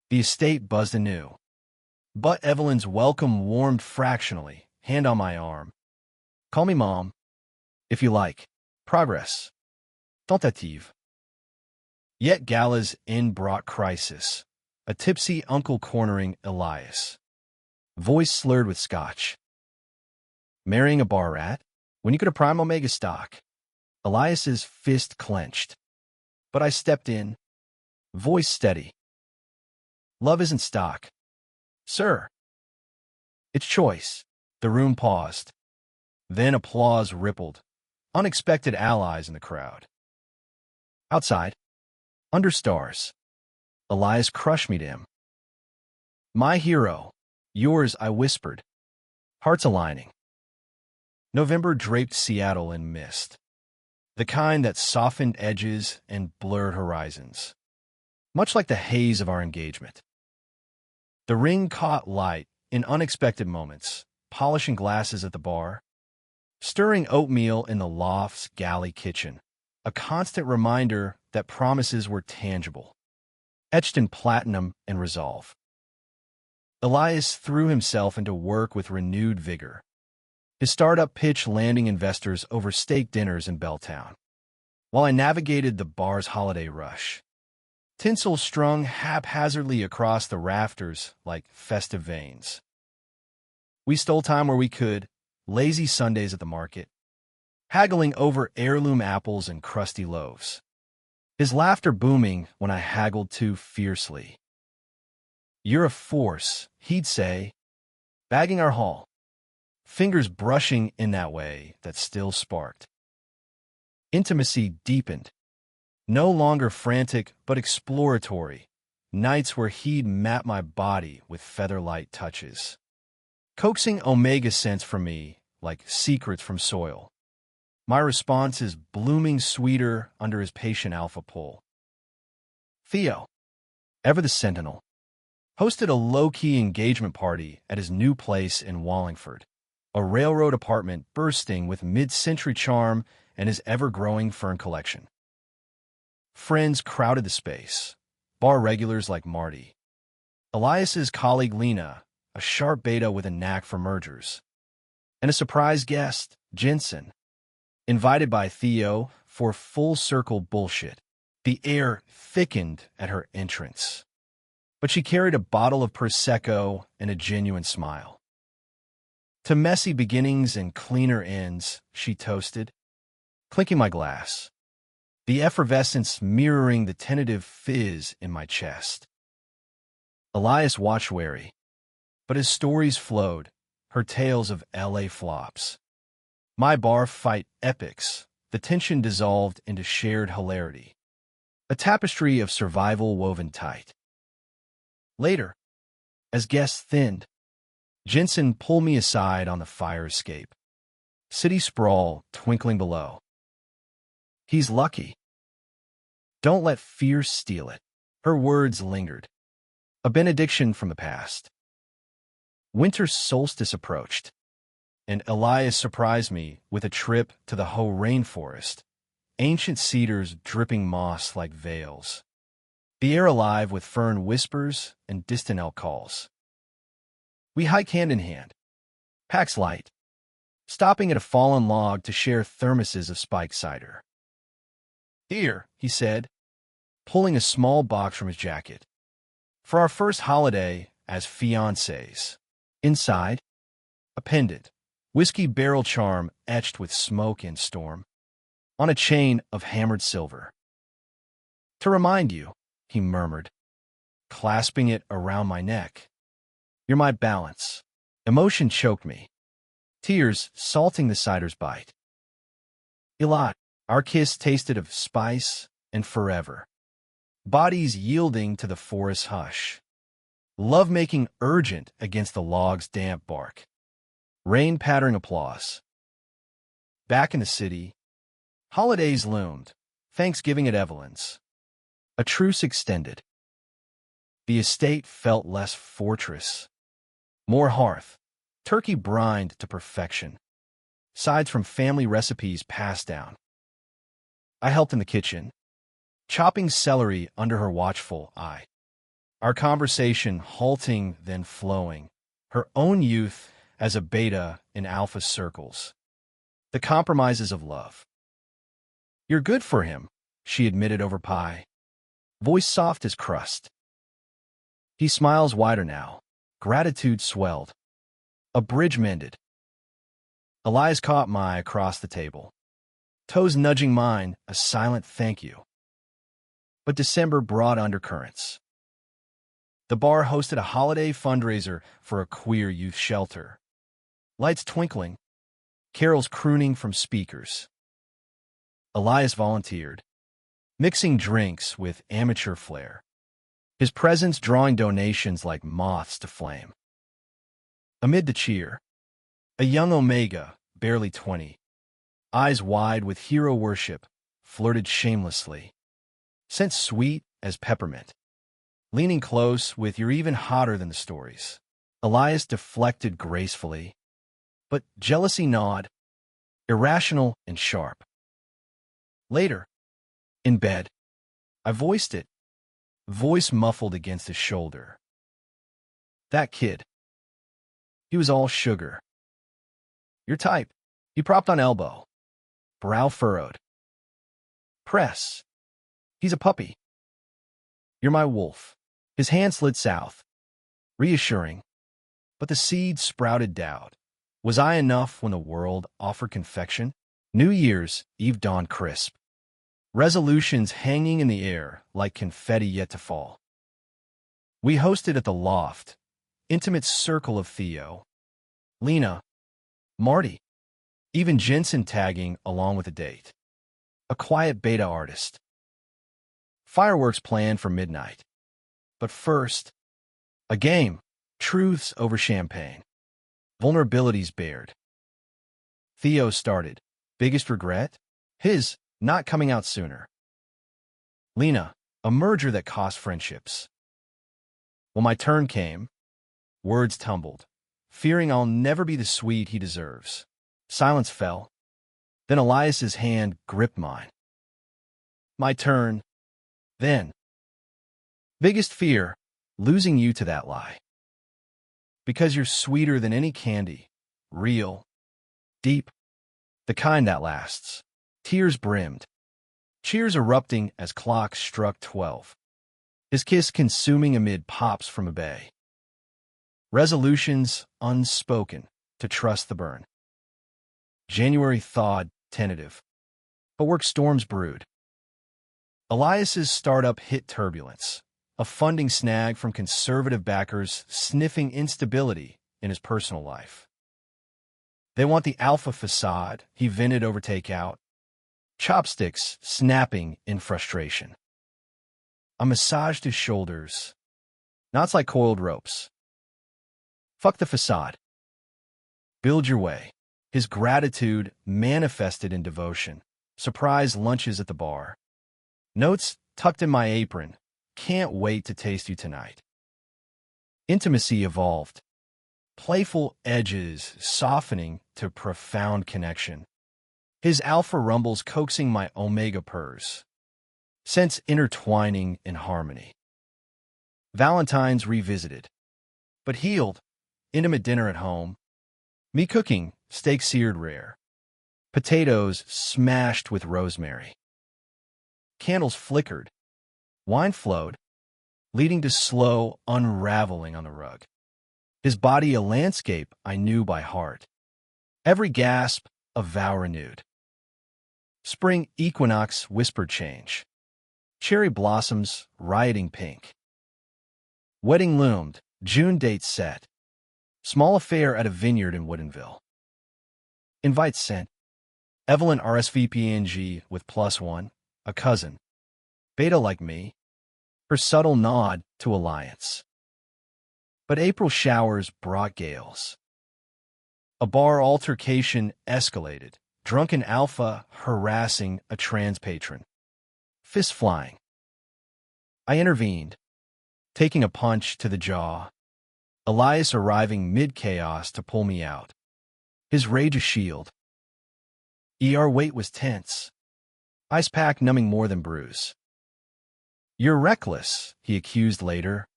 The estate buzzed anew. But Evelyn's welcome warmed fractionally, hand on my arm. Call me Mom, if you like. Progress. Tentative. Yet gala's end brought crisis. A tipsy uncle cornering Elias. Voice slurred with scotch. Marrying a bar rat? When you could have prime Omega stock. Elias's fist clenched. But I stepped in. Voice steady. Love isn't stock. Sir. It's choice. The room paused. Then applause rippled. Unexpected allies in the crowd. Outside. Under stars. Elias crushed me to him. My hero. Yours, I whispered. Hearts aligning. November draped Seattle in mist. The kind that softened edges and blurred horizons. Much like the haze of our engagement. The ring caught light in unexpected moments, polishing glasses at the bar, stirring oatmeal in the loft's galley kitchen, a constant reminder that promises were tangible, etched in platinum and resolve. Elias threw himself into work with renewed vigor, his startup pitch landing investors over steak dinners in Belltown, while I navigated the bar's holiday rush. Tinsel strung haphazardly across the rafters like festive veins. We stole time where we could, lazy Sundays at the market, haggling over heirloom apples and crusty loaves. His laughter booming when I haggled too fiercely. You're a force, he'd say, bagging our haul, fingers brushing in that way that still sparked. Intimacy deepened. No longer frantic, but exploratory. Nights where he'd map my body with feather-light touches. Coaxing omega scents from me, like secrets from soil. My response is blooming sweeter under his patient alpha pull. Theo, ever the sentinel, hosted a low-key engagement party at his new place in Wallingford, a railroad apartment bursting with mid-century charm and his ever-growing fern collection. Friends crowded the space, bar regulars like Marty. Elias's colleague Lena, a sharp beta with a knack for mergers. And a surprise guest, Jensen, invited by Theo for full-circle bullshit. The air thickened at her entrance. But she carried a bottle of Prosecco and a genuine smile. To messy beginnings and cleaner ends, she toasted, clinking my glass. The effervescence mirroring the tentative fizz in my chest. Elias watched wary, but his stories flowed, her tales of LA flops. My bar fight epics, the tension dissolved into shared hilarity. A tapestry of survival woven tight. Later, as guests thinned, Jensen pulled me aside on the fire escape. City sprawl twinkling below. He's lucky. Don't let fear steal it. Her words lingered. A benediction from the past. Winter solstice approached, and Elias surprised me with a trip to the Hoh rainforest, ancient cedars dripping moss like veils. The air alive with fern whispers and distant elk calls. We hike hand in hand, packs light, stopping at a fallen log to share thermoses of spiked cider. Here, he said, pulling a small box from his jacket. For our first holiday as fiancés. Inside, a pendant, whiskey barrel charm etched with smoke and storm, on a chain of hammered silver. To remind you, he murmured, clasping it around my neck. You're my balance. Emotion choked me, tears salting the cider's bite. Elot, our kiss tasted of spice and forever. Bodies yielding to the forest's hush. Love-making urgent against the log's damp bark. Rain pattering applause. Back in the city, holidays loomed. Thanksgiving at Evelyn's. A truce extended. The estate felt less fortress. More hearth. Turkey brined to perfection. Sides from family recipes passed down. I helped in the kitchen, chopping celery under her watchful eye. Our conversation halting then flowing, her own youth as a beta in alpha circles. The compromises of love. You're good for him, she admitted over pie, voice soft as crust. He smiles wider now, gratitude swelled. A bridge mended. Elias caught my eye across the table, toes nudging mine, a silent thank you. But December brought undercurrents. The bar hosted a holiday fundraiser for a queer youth shelter. Lights twinkling, carols crooning from speakers. Elias volunteered, mixing drinks with amateur flair, his presence drawing donations like moths to flame. Amid the cheer, a young Omega, barely 20, eyes wide with hero worship, flirted shamelessly, scent sweet as peppermint. Leaning close with "You're even hotter than the stories." Elias deflected gracefully, but jealousy gnawed, irrational and sharp. Later, in bed, I voiced it, voice muffled against his shoulder. That kid. He was all sugar. Your type. He propped on elbow, brow furrowed. Press. He's a puppy. You're my wolf. His hand slid south, reassuring, but the seed sprouted doubt. Was I enough when the world offered confection? New Year's Eve dawned crisp, resolutions hanging in the air like confetti yet to fall. We hosted at the loft, intimate circle of Theo, Lena, Marty, even Jensen tagging along with the date. A quiet beta artist. Fireworks planned for midnight. But first, a game. Truths over champagne. Vulnerabilities bared. Theo started. Biggest regret? His, not coming out sooner. Lena, a merger that cost friendships. When my turn came, words tumbled, fearing I'll never be the sweet he deserves. Silence fell. Then Elias's hand gripped mine. My turn. Then. Biggest fear, losing you to that lie. Because you're sweeter than any candy, real, deep, the kind that lasts. Tears brimmed, cheers erupting as clocks struck 12. His kiss consuming amid pops from a bay. Resolutions unspoken to trust the burn. January thawed, tentative, but work storms brewed. Elias's startup hit turbulence. A funding snag from conservative backers sniffing instability in his personal life. They want the alpha facade he vented over takeout, chopsticks snapping in frustration. I massaged his shoulders, knots like coiled ropes. Fuck the facade. Build your way. His gratitude manifested in devotion. Surprise lunches at the bar. Notes tucked in my apron. Can't wait to taste you tonight. Intimacy evolved. Playful edges softening to profound connection. His alpha rumbles coaxing my omega purrs. Sense intertwining in harmony. Valentine's revisited. But healed. Intimate dinner at home. Me cooking, steak seared rare. Potatoes smashed with rosemary. Candles flickered. Wine flowed. leading to slow unraveling on the rug. His body a landscape I knew by heart. Every gasp a vow renewed. Spring equinox whispered change. Cherry blossoms rioting pink. Wedding loomed, June date set. Small affair at a vineyard in Woodinville. Invite sent. Evelyn RSVPNG with +1, a cousin. Beta like me. Her subtle nod to alliance. But April showers brought gales. A bar altercation escalated, drunken alpha harassing a trans patron. Fist flying. I intervened, taking a punch to the jaw. Elias arriving mid-chaos to pull me out. His rage a shield. Weight was tense. Ice pack numbing more than bruise. You're reckless, he accused later.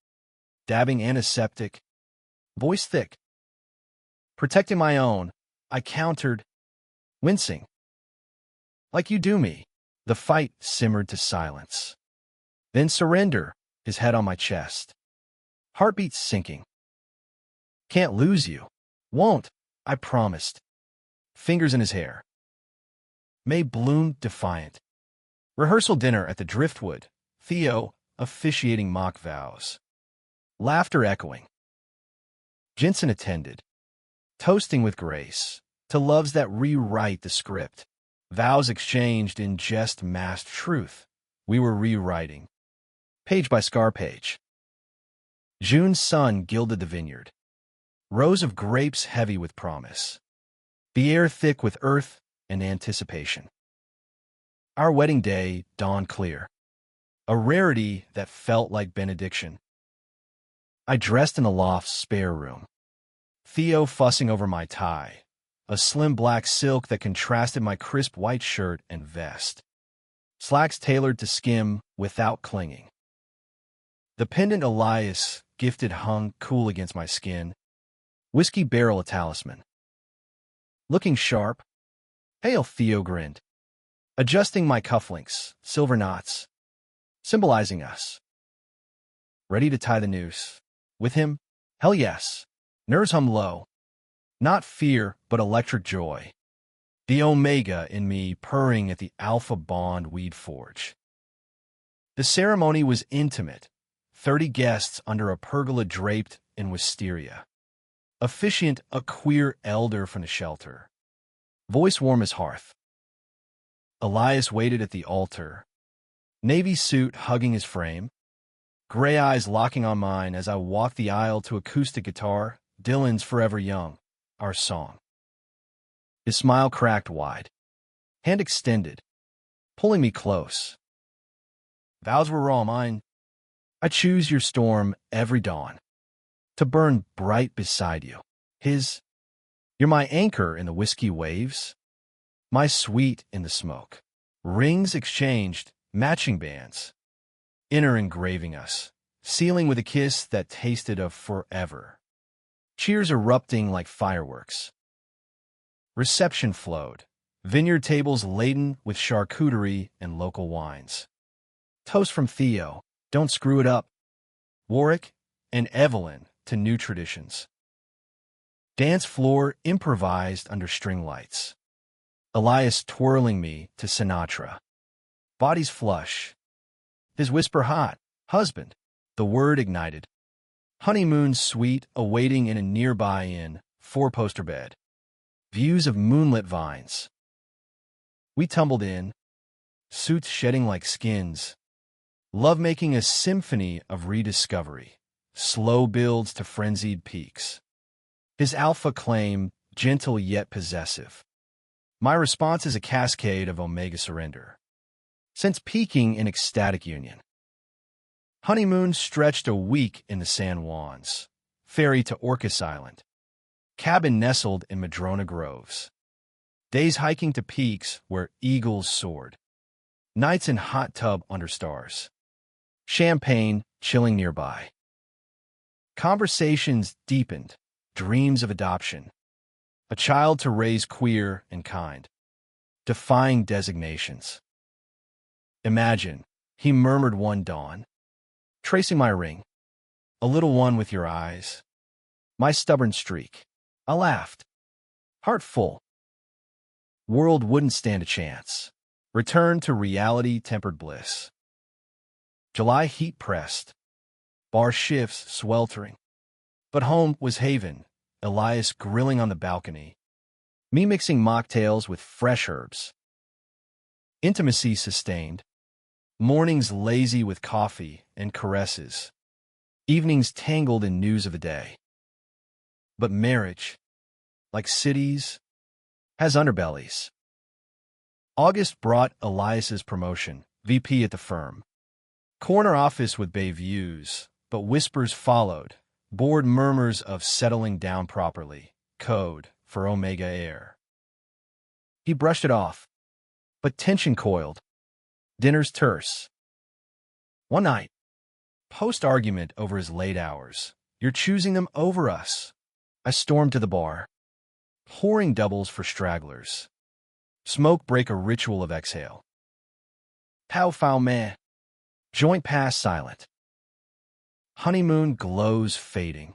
Dabbing antiseptic. Voice thick. Protecting my own, I countered, wincing. Like you do me. The fight simmered to silence. Then surrender, his head on my chest. Heartbeat sinking. Can't lose you. Won't, I promised. Fingers in his hair. May bloomed defiant. Rehearsal dinner at the Driftwood. Theo, officiating mock vows. Laughter echoing. Jensen attended. Toasting with grace. To loves that rewrite the script. Vows exchanged in jest masked truth. We were rewriting. Page by scar page. June's sun gilded the vineyard. Rows of grapes heavy with promise. The air thick with earth and anticipation. Our wedding day dawned clear. A rarity that felt like benediction. I dressed in the loft's spare room. Theo fussing over my tie. A slim black silk that contrasted my crisp white shirt and vest. Slacks tailored to skim without clinging. The pendant Elias gifted hung cool against my skin. Whiskey barrel a talisman. Looking sharp, Hail Theo grinned. Adjusting my cufflinks, silver knots, symbolizing us. Ready to tie the noose. With him? Hell yes. Nerves hum low. Not fear, but electric joy. The omega in me purring at the alpha bond we'd forge. The ceremony was intimate. 30 guests under a pergola draped in wisteria. Officiant a queer elder from the shelter. Voice warm as hearth. Elias waited at the altar. Navy suit hugging his frame. Gray eyes locking on mine as I walked the aisle to acoustic guitar, Dylan's Forever Young, our song. His smile cracked wide. Hand extended, pulling me close. Vows were all mine. I choose your storm every dawn. To burn bright beside you. You're my anchor in the whiskey waves. My sweet in the smoke. Rings exchanged, matching bands. Inner engraving us, sealing with a kiss that tasted of forever. Cheers erupting like fireworks. Reception flowed, vineyard tables laden with charcuterie and local wines. Toast from Theo, don't screw it up. Warwick and Evelyn to new traditions. Dance floor improvised under string lights. Elias twirling me to Sinatra. Bodies flush. His whisper hot, husband. The word ignited. Honeymoon suite awaiting in a nearby inn, 4-poster bed. Views of moonlit vines. We tumbled in, suits shedding like skins. Love making a symphony of rediscovery. Slow builds to frenzied peaks. His alpha claim, gentle yet possessive. My response is a cascade of omega surrender. Since peaking in ecstatic union. Honeymoon stretched a week in the San Juans. Ferry to Orcas Island. Cabin nestled in Madrona Groves. Days hiking to peaks where eagles soared. Nights in hot tub under stars. Champagne chilling nearby. Conversations deepened, dreams of adoption. A child to raise queer and kind. Defying designations. Imagine, he murmured one dawn. Tracing my ring. A little one with your eyes. My stubborn streak. I laughed. Heart full. World wouldn't stand a chance. Return to reality-tempered bliss. July heat pressed. Bar shifts sweltering. But home was haven. Elias grilling on the balcony. Me mixing mocktails with fresh herbs. Intimacy sustained. Mornings lazy with coffee and caresses. Evenings tangled in news of the day. But marriage, like cities, has underbellies. August brought Elias's promotion, VP at the firm. Corner office with bay views, but whispers followed. Bored murmurs of settling down properly. Code for Omega Air. He brushed it off, but tension coiled. Dinner's terse. One night, post-argument over his late hours. You're choosing them over us. I stormed to the bar, pouring doubles for stragglers. Smoke break a ritual of exhale. Pow foul man. Joint pass silent. Honeymoon glows fading.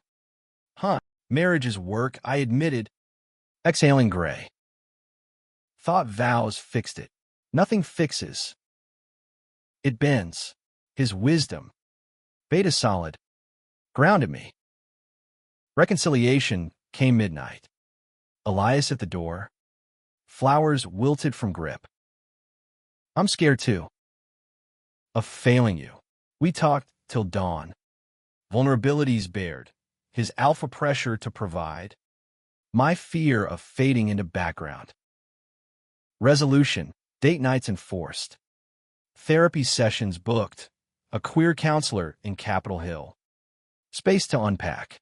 Marriage is work, I admitted. Exhaling gray. Thought vows fixed it. Nothing fixes. It bends. His wisdom. Beta solid. Grounded me. Reconciliation came midnight. Elias at the door. Flowers wilted from grip. I'm scared too. Of failing you. We talked till dawn. Vulnerabilities bared. His alpha pressure to provide. My fear of fading into background. Resolution. Date nights enforced. Therapy sessions booked. A queer counselor in Capitol Hill. Space to unpack.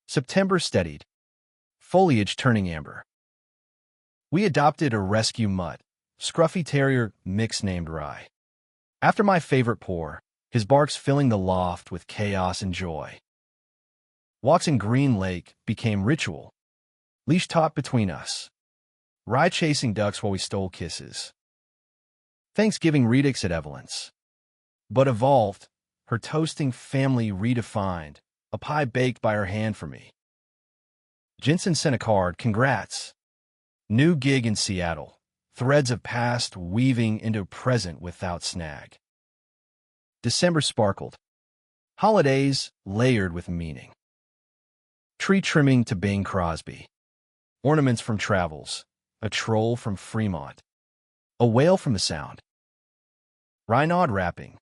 September steadied. Foliage turning amber. We adopted a rescue mutt. Scruffy terrier mix named Rye. After my favorite pour, his barks filling the loft with chaos and joy. Walks in Green Lake became ritual. Leash taut between us. Rye chasing ducks while we stole kisses. Thanksgiving redux at Evelyn's. But evolved, her toasting family redefined, a pie baked by her hand for me. Jensen sent a card, congrats. New gig in Seattle, threads of past weaving into present without snag. December sparkled. Holidays layered with meaning. Tree trimming to Bing Crosby. Ornaments from Travels. A troll from Fremont. A whale from the Sound. Rhinaud rapping.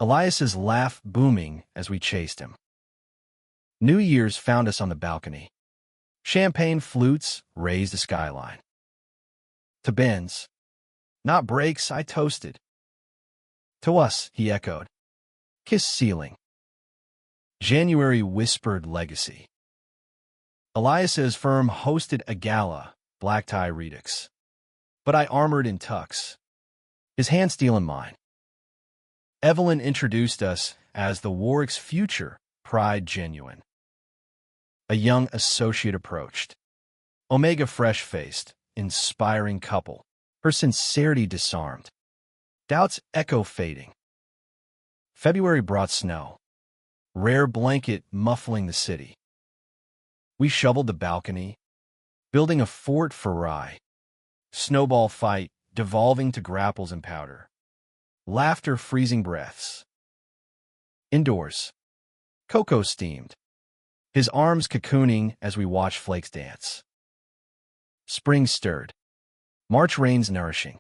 Elias's laugh booming as we chased him. New Year's found us on the balcony. Champagne flutes raised the skyline. To Ben's. Not breaks, I toasted. To us, he echoed. Kiss ceiling. January whispered legacy. Elias's firm hosted a gala, black tie redux. But I armored in tux. His hand stealing mine. Evelyn introduced us as the Warwick's future pride genuine. A young associate approached. Omega fresh-faced, inspiring couple. Her sincerity disarmed. Doubts echo fading. February brought snow. Rare blanket muffling the city. We shoveled the balcony, building a fort for Rye. Snowball fight, devolving to grapples and powder. Laughter freezing breaths. Indoors. Cocoa steamed. His arms cocooning as we watched flakes dance. Spring stirred. March rains nourishing.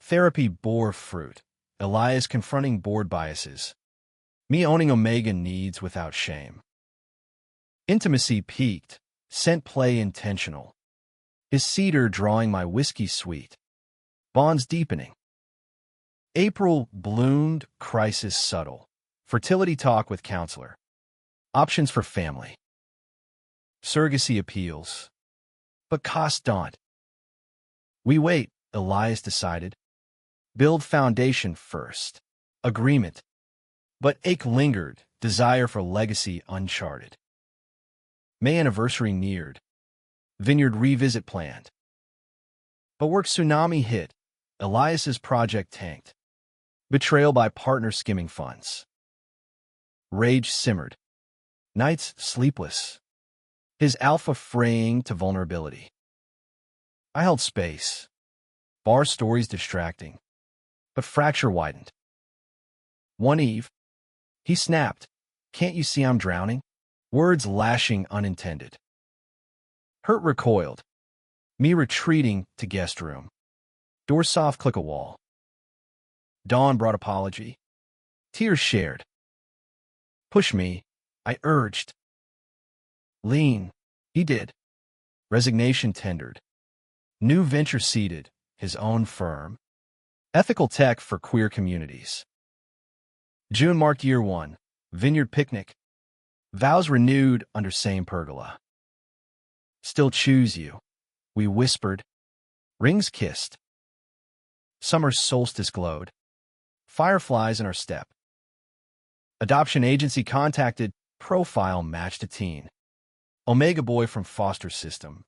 Therapy bore fruit. Elias confronting board biases. Me owning Omega needs without shame. Intimacy peaked. Scent play intentional. His cedar drawing my whiskey sweet. Bonds deepening. April bloomed, crisis subtle. Fertility talk with counselor. Options for family. Surrogacy appeals. But cost daunt. We wait, Elias decided. Build foundation first. Agreement. But ache lingered, desire for legacy uncharted. May anniversary neared. Vineyard revisit planned. But work tsunami hit. Elias's project tanked. Betrayal by partner skimming funds. Rage simmered. Nights sleepless. His alpha fraying to vulnerability. I held space. Bar stories distracting. But fracture widened. One eve, he snapped. Can't you see I'm drowning? Words lashing unintended. Hurt recoiled. Me retreating to guest room. Door soft click a wall. Dawn brought apology. Tears shared. Push me, I urged. Lean, he did. Resignation tendered. New venture seeded, his own firm. Ethical tech for queer communities. June marked year one. Vineyard picnic. Vows renewed under same pergola. Still choose you, we whispered. Rings kissed. Summer solstice glowed. Fireflies in our step. Adoption agency contacted. Profile matched a teen. Omega boy from foster system.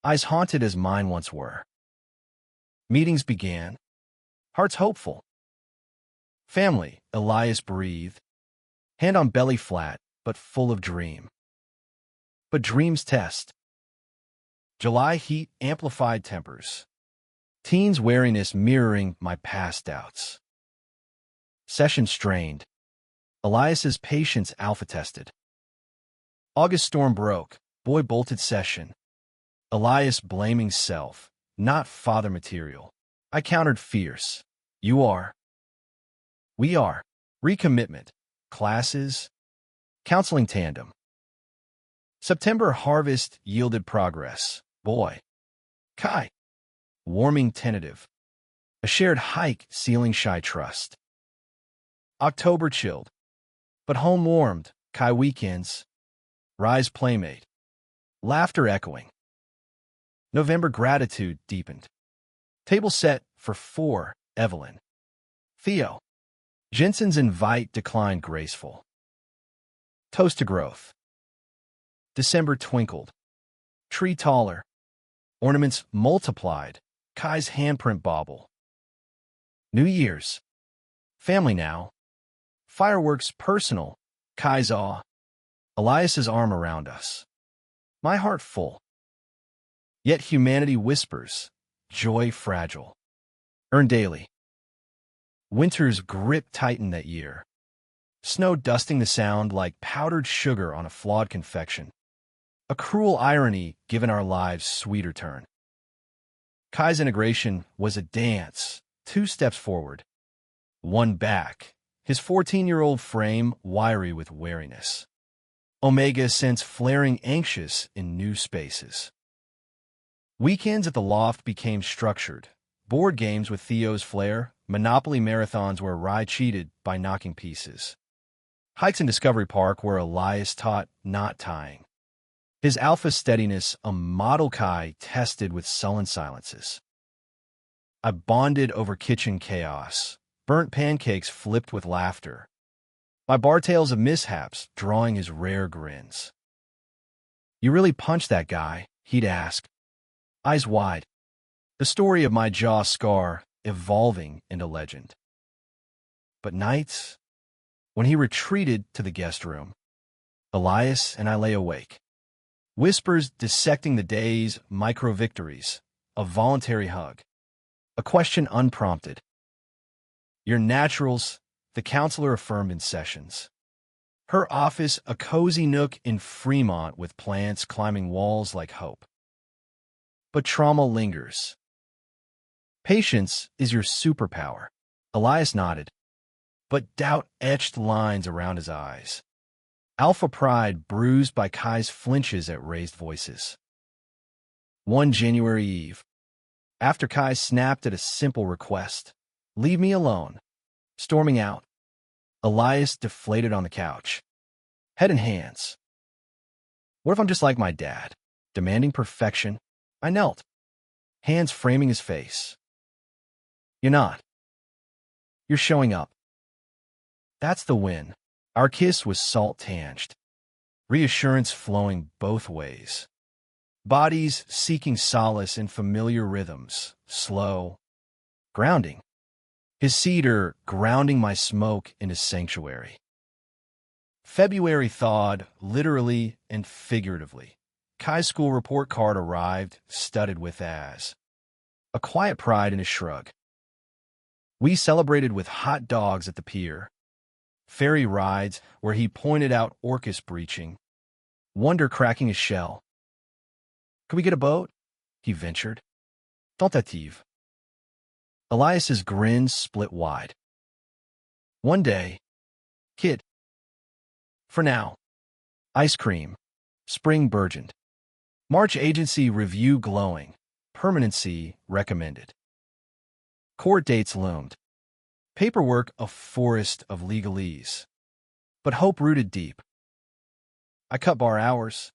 Eyes haunted as mine once were. Meetings began. Hearts hopeful. Family, Elias breathed. Hand on belly flat, but full of dream. But dreams test. July heat amplified tempers. Teens' wariness mirroring my past doubts. Session strained. Elias's patience alpha tested. August storm broke. Boy bolted session. Elias blaming self, not father material. I countered fierce. You are. We are. Recommitment. Classes. Counseling tandem. September harvest yielded progress. Boy. Kai. Warming tentative. A shared hike sealing shy trust. October chilled. But home warmed. Kai weekends. Rise playmate. Laughter echoing. November gratitude deepened. Table set for 4, Evelyn. Theo. Jensen's invite declined graceful. Toast to growth. December twinkled. Tree taller. Ornaments multiplied. Kai's handprint bauble. New Year's. Family now. Fireworks personal. Kai's awe. Elias's arm around us. My heart full. Yet humanity whispers, joy fragile. Earn daily. Winter's grip tightened that year. Snow dusting the sound like powdered sugar on a flawed confection. A cruel irony given our lives' sweeter turn. Kai's integration was a dance, 2 steps forward, 1 back, his 14-year-old frame wiry with wariness. Omega sense flaring anxious in new spaces. Weekends at the loft became structured. Board games with Theo's flair, Monopoly marathons where Rye cheated by knocking pieces. Hikes in Discovery Park where Elias taught not tying. His alpha steadiness a model Kai tested with sullen silences. I bonded over kitchen chaos. Burnt pancakes flipped with laughter. My bar tales of mishaps drawing his rare grins. You really punched that guy, he'd ask. Eyes wide. The story of my jaw scar evolving into legend. But nights, when he retreated to the guest room, Elias and I lay awake. Whispers dissecting the day's micro-victories, a voluntary hug, a question unprompted. Your naturals, the counselor affirmed in sessions. Her office a cozy nook in Fremont with plants climbing walls like hope. But trauma lingers. Patience is your superpower. Elias nodded, but doubt etched lines around his eyes. Alpha pride bruised by Kai's flinches at raised voices. One January Eve, after Kai snapped at a simple request, leave me alone, storming out, Elias deflated on the couch, head in hands. What if I'm just like my dad, demanding perfection? I knelt, hands framing his face. You're not. You're showing up. That's the win. Our kiss was salt-tanged, reassurance flowing both ways. Bodies seeking solace in familiar rhythms, slow, grounding. his cedar grounding my smoke into sanctuary. February thawed, literally and figuratively. Kai's school report card arrived, studded with as a quiet pride in his shrug. We celebrated with hot dogs at the pier, ferry rides where he pointed out orcas breaching, wonder cracking his shell. Could we get a boat? He ventured. Tentative. Elias's grin split wide. One day, kid. For now. Ice cream. Spring burgeoned. March agency review glowing. Permanency recommended. Court dates loomed. Paperwork a forest of legalese. But hope rooted deep. I cut bar hours.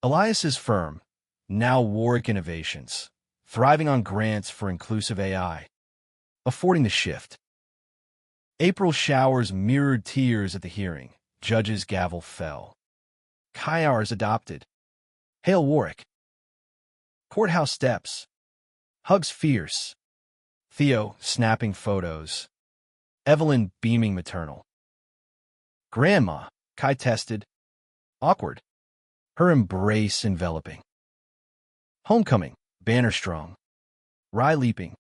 Elias's firm, now Warwick Innovations, thriving on grants for inclusive AI, affording the shift. April showers mirrored tears at the hearing. Judge's gavel fell. Kai hours adopted. Hail Warwick. Courthouse steps. Hugs fierce. Theo snapping photos. Evelyn beaming maternal. Grandma, Kai tested. Awkward. Her embrace enveloping. Homecoming, banner strong. Rye leaping.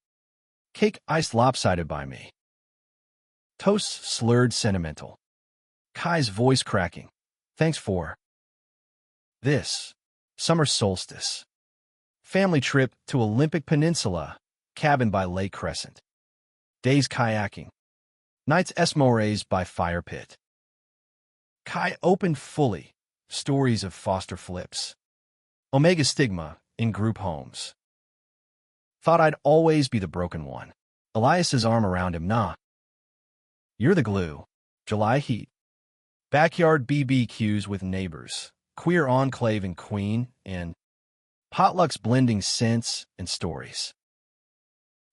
Cake iced lopsided by me. Toasts slurred sentimental. Kai's voice cracking. Thanks for this. Summer solstice. Family trip to Olympic Peninsula, cabin by Lake Crescent. Days kayaking. Nights esmores by fire pit. Kai opened fully. Stories of foster flips. Omega stigma in group homes. Thought I'd always be the broken one. Elias's arm around him. Nah. You're the glue. July heat. Backyard BBQs with neighbors. Queer enclave in Queen, and potlucks blending scents and stories.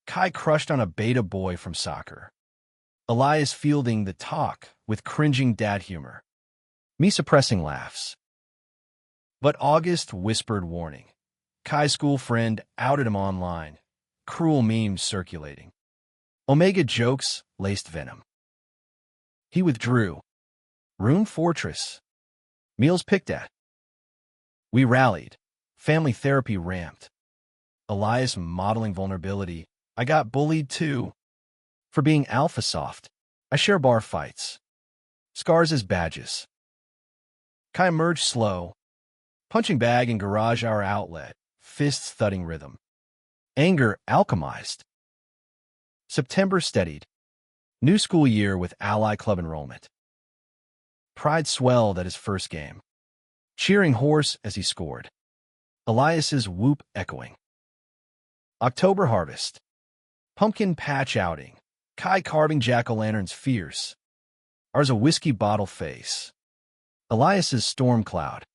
Kai crushed on a beta boy from soccer. Elias fielding the talk with cringing dad humor. Me suppressing laughs. But August whispered warning. Kai's school friend outed him online. Cruel memes circulating. Omega jokes laced venom. He withdrew. Room fortress. Meals picked at. We rallied. Family therapy ramped. Elias modeling vulnerability. I got bullied too. For being alpha soft. I share bar fights. Scars as badges. Kai emerged slow. Punching bag in garage hour outlet. Fists thudding rhythm. Anger alchemized. September steadied. New school year with Ally Club enrollment. Pride swelled at his first game. Cheering hoarse as he scored. Elias's whoop echoing. October harvest. Pumpkin patch outing. Kai carving jack-o'-lanterns fierce. Ours a whiskey bottle face. Elias's storm cloud.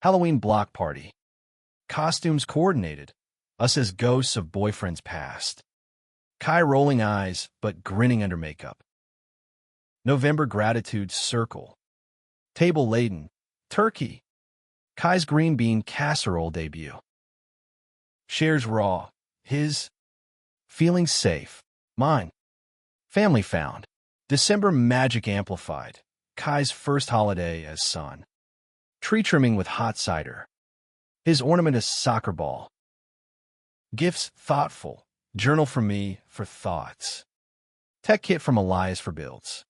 Halloween block party. Costumes coordinated. Us as ghosts of boyfriends past. Kai rolling eyes, but grinning under makeup. November gratitude circle. Table laden. Turkey. Kai's green bean casserole debut. Shares raw. His. Feeling safe. Mine. Family found. December magic amplified. Kai's first holiday as son. Tree trimming with hot cider. His ornament a soccer ball. Gifts thoughtful. Journal from me for thoughts. Tech kit from Elias for builds.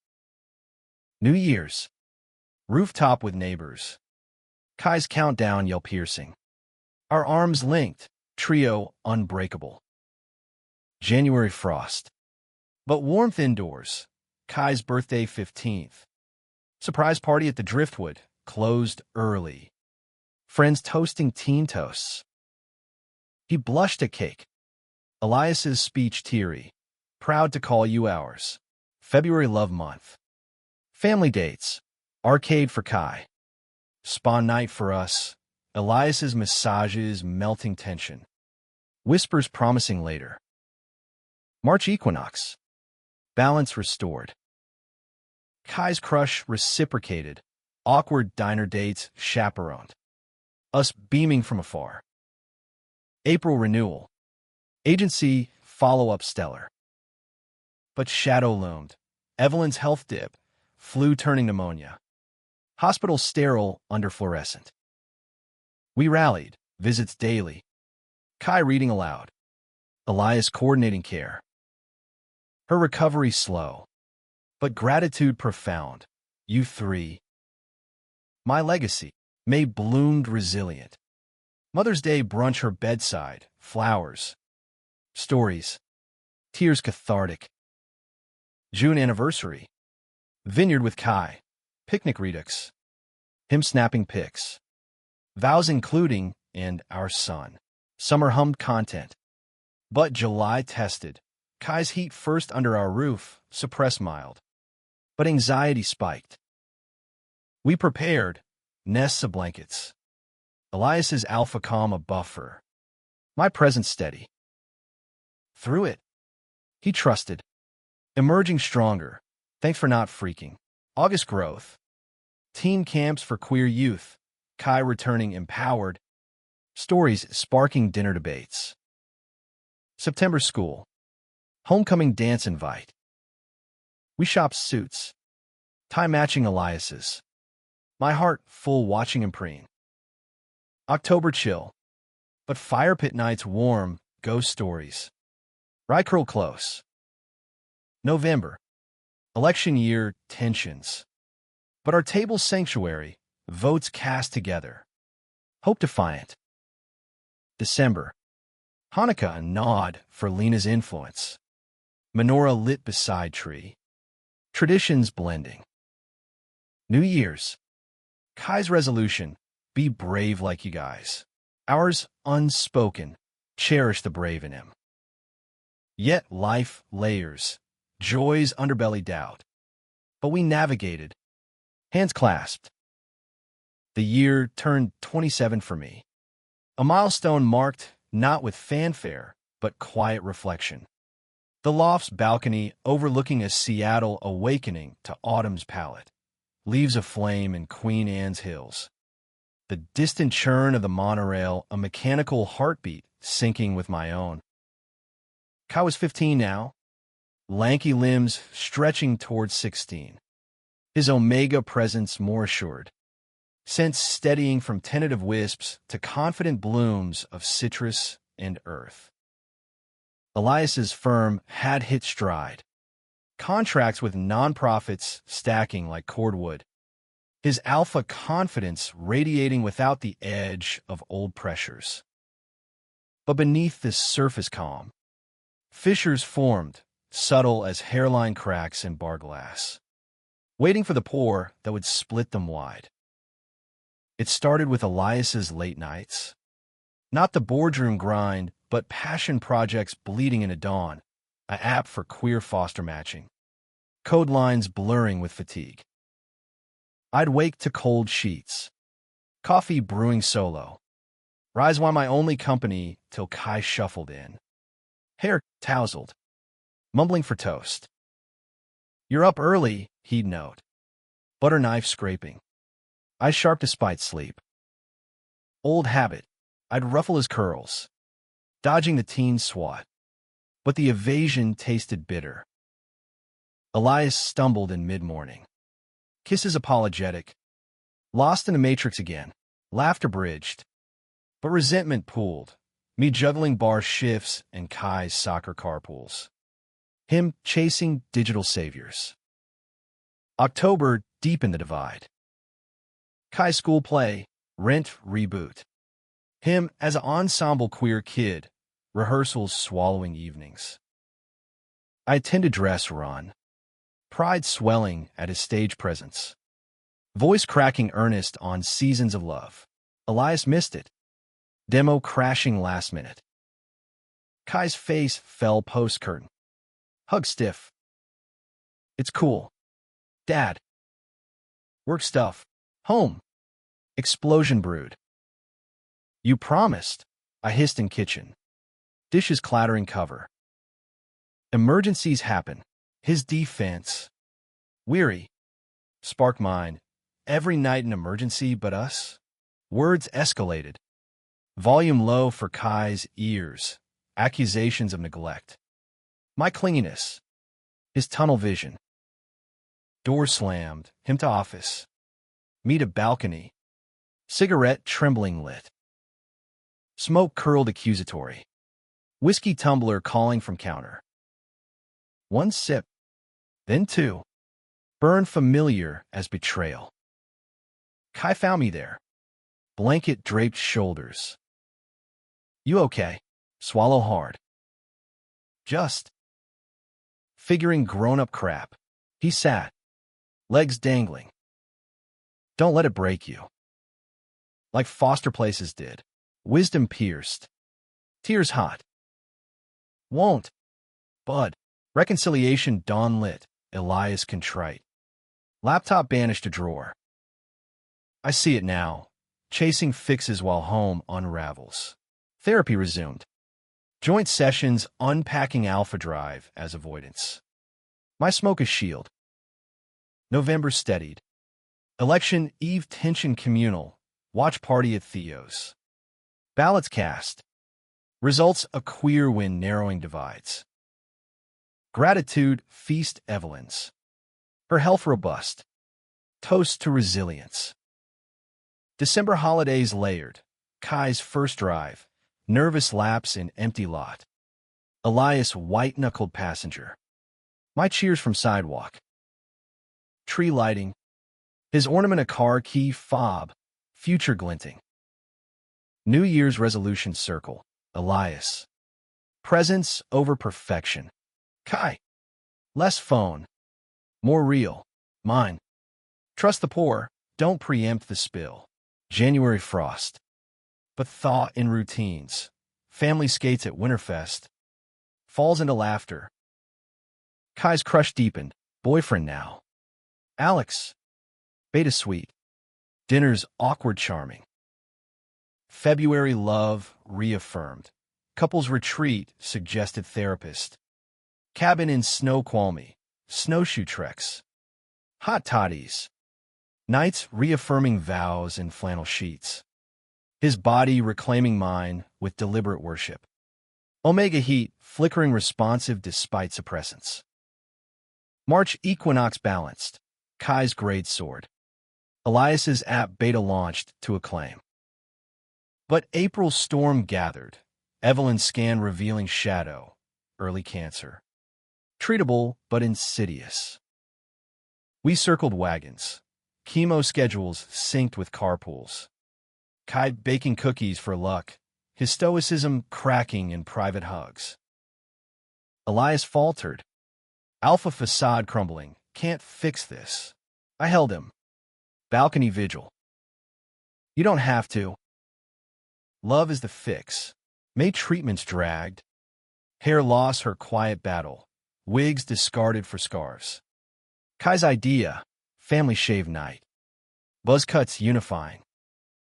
New Year's. Rooftop with neighbors. Kai's countdown yell piercing. Our arms linked. Trio unbreakable. January frost. But warmth indoors. Kai's birthday 15th. Surprise party at the Driftwood. Closed early. Friends toasting teen toasts. He blushed at cake. Elias's speech teary. Proud to call you ours. February love month. Family dates. Arcade for Kai. Spawn night for us. Elias's massages melting tension. Whispers promising later. March equinox. Balance restored. Kai's crush reciprocated. Awkward diner dates chaperoned. Us beaming from afar. April renewal. Agency follow-up stellar. but shadow loomed. Evelyn's health dip, flu turning pneumonia. Hospital sterile under fluorescent. We rallied, visits daily. Kai reading aloud. Elias coordinating care. Her recovery slow, but gratitude profound. You three. My legacy. May bloomed resilient. Mother's Day brunch her bedside, flowers. Stories. Tears cathartic. June anniversary. Vineyard with Kai. Picnic redux. Him snapping pics. Vows including, and our son. Summer hummed content. But July tested. Kai's heat first under our roof, suppressed mild. But anxiety spiked. We prepared, nests of blankets. Elias's alpha calm a buffer. My presence steady. Through it, he trusted. Emerging stronger. Thanks for not freaking. August growth. Teen camps for queer youth. Kai returning empowered. Stories sparking dinner debates. September school. Homecoming dance invite. We shopped suits. Tie-matching Elias's. My heart full watching him preen. October chill. But fire pit nights warm, ghost stories. Rye curl close. November. Election year tensions. But our table's sanctuary, votes cast together. Hope defiant. December. Hanukkah a nod for Lena's influence. Menorah lit beside tree. Traditions blending. New Year's. Kai's resolution, be brave like you guys. Ours unspoken, cherish the brave in him. Yet life layers, joy's underbelly doubt. But we navigated, hands clasped. The year turned 27 for me. A milestone marked not with fanfare, but quiet reflection. The loft's balcony overlooking a Seattle awakening to autumn's palette. Leaves aflame in Queen Anne's hills. The distant churn of the monorail, a mechanical heartbeat syncing with my own. Kai was 15 now, lanky limbs stretching towards 16. His omega presence more assured. Sense steadying from tentative wisps to confident blooms of citrus and earth. Elias's firm had hit stride. Contracts with nonprofits stacking like cordwood. His alpha confidence radiating without the edge of old pressures. But beneath this surface calm, fissures formed, subtle as hairline cracks in bar glass, waiting for the pour that would split them wide. It started with Elias's late nights. Not the boardroom grind, but passion projects bleeding into dawn, an app for queer foster matching. Code lines blurring with fatigue. I'd wake to cold sheets. Coffee brewing solo. Rise while my only company till Kai shuffled in. Hair tousled. Mumbling for toast. You're up early, he'd note. Butter knife scraping. I sharp despite sleep. Old habit. I'd ruffle his curls. Dodging the teen swat. But the evasion tasted bitter. Elias stumbled in mid-morning. Kisses apologetic. Lost in the matrix again. Laughter bridged. But resentment pooled. Me juggling bar shifts and Kai's soccer carpools. Him chasing digital saviors. October deepened the divide. Kai school play, rent reboot. Him as an ensemble queer kid, rehearsals swallowing evenings. I attended dress run. Pride swelling at his stage presence. Voice cracking earnest on Seasons of Love. Elias missed it. Demo crashing last minute. Kai's face fell post-curtain. Hug stiff. It's cool. Dad. Work stuff. Home. Explosion brewed. You promised, I hissed in kitchen. Dishes clattering cover. Emergencies happen. His defense. Weary. Spark mind. Every night an emergency but us. Words escalated. Volume low for Kai's ears. Accusations of neglect. My clinginess. his tunnel vision. Door slammed, him to office. Me to balcony. Cigarette trembling lit. Smoke curled accusatory. Whiskey tumbler calling from counter. One sip. Then two. Burn familiar as betrayal. Kai found me there. Blanket draped shoulders. You okay? Swallow hard. Just. Figuring grown-up crap. He sat. Legs dangling. Don't let it break you. Like foster places did. Wisdom pierced. Tears hot. Won't. Bud. Reconciliation dawn lit. Elias contrite. Laptop banished to drawer. I see it now. Chasing fixes while home unravels. Therapy resumed. Joint sessions unpacking alpha drive as avoidance. My smoke is shield. November steadied. Election eve tension communal. Watch party at Theo's. Ballots cast. Results a queer win narrowing divides. Gratitude feast Evelyn's. Her health robust. Toast to resilience. December holidays layered. Kai's first drive. Nervous lapse in empty lot. Elias white-knuckled passenger. My cheers from sidewalk. Tree lighting. His ornament a car key fob. Future glinting. New Year's resolution circle. Elias. Presence over perfection. Kai. Less phone. More real. Mine. Trust the poor. Don't preempt the spill. January frost. But thaw in routines. Family skates at Winterfest. Falls into laughter. Kai's crush deepened. Boyfriend now. Alex. Beta sweet. Dinner's awkward charming. February love reaffirmed. Couples retreat suggested therapist. Cabin in Snoqualmie. Snowshoe treks. Hot toddies. Nights reaffirming vows in flannel sheets. His body reclaiming mine with deliberate worship. Omega heat flickering responsive despite suppressants. March equinox balanced. Kai's grade soared. Elias's app beta launched to acclaim. But April storm gathered. Evelyn's scan revealing shadow. Early cancer. Treatable but insidious. We circled wagons. Chemo schedules synced with carpools. Kai baking cookies for luck. His stoicism cracking in private hugs. Elias faltered. Alpha facade crumbling. Can't fix this. I held him. Balcony vigil. You don't have to. Love is the fix. May treatments dragged. Hair loss her quiet battle. Wigs discarded for scarves. Kai's idea. Family shave night. Buzz cuts unifying.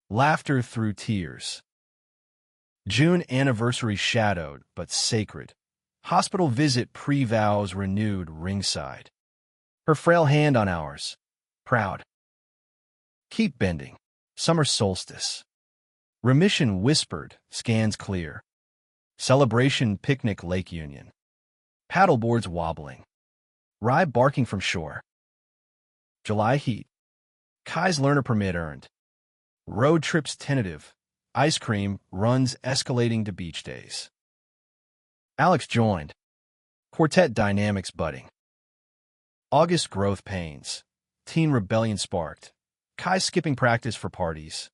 Laughter through tears. June anniversary shadowed but sacred. Hospital visit pre-vows renewed ringside. Her frail hand on ours. Proud. Keep bending. Summer solstice. Remission whispered, scans clear. Celebration picnic Lake Union. Paddleboards wobbling. Rye barking from shore. July heat. Kai's learner permit earned. Road trips tentative. Ice cream runs escalating to beach days. Alex joined. Quartet dynamics budding. August growth pains. Teen rebellion sparked. Kai skipping practice for parties.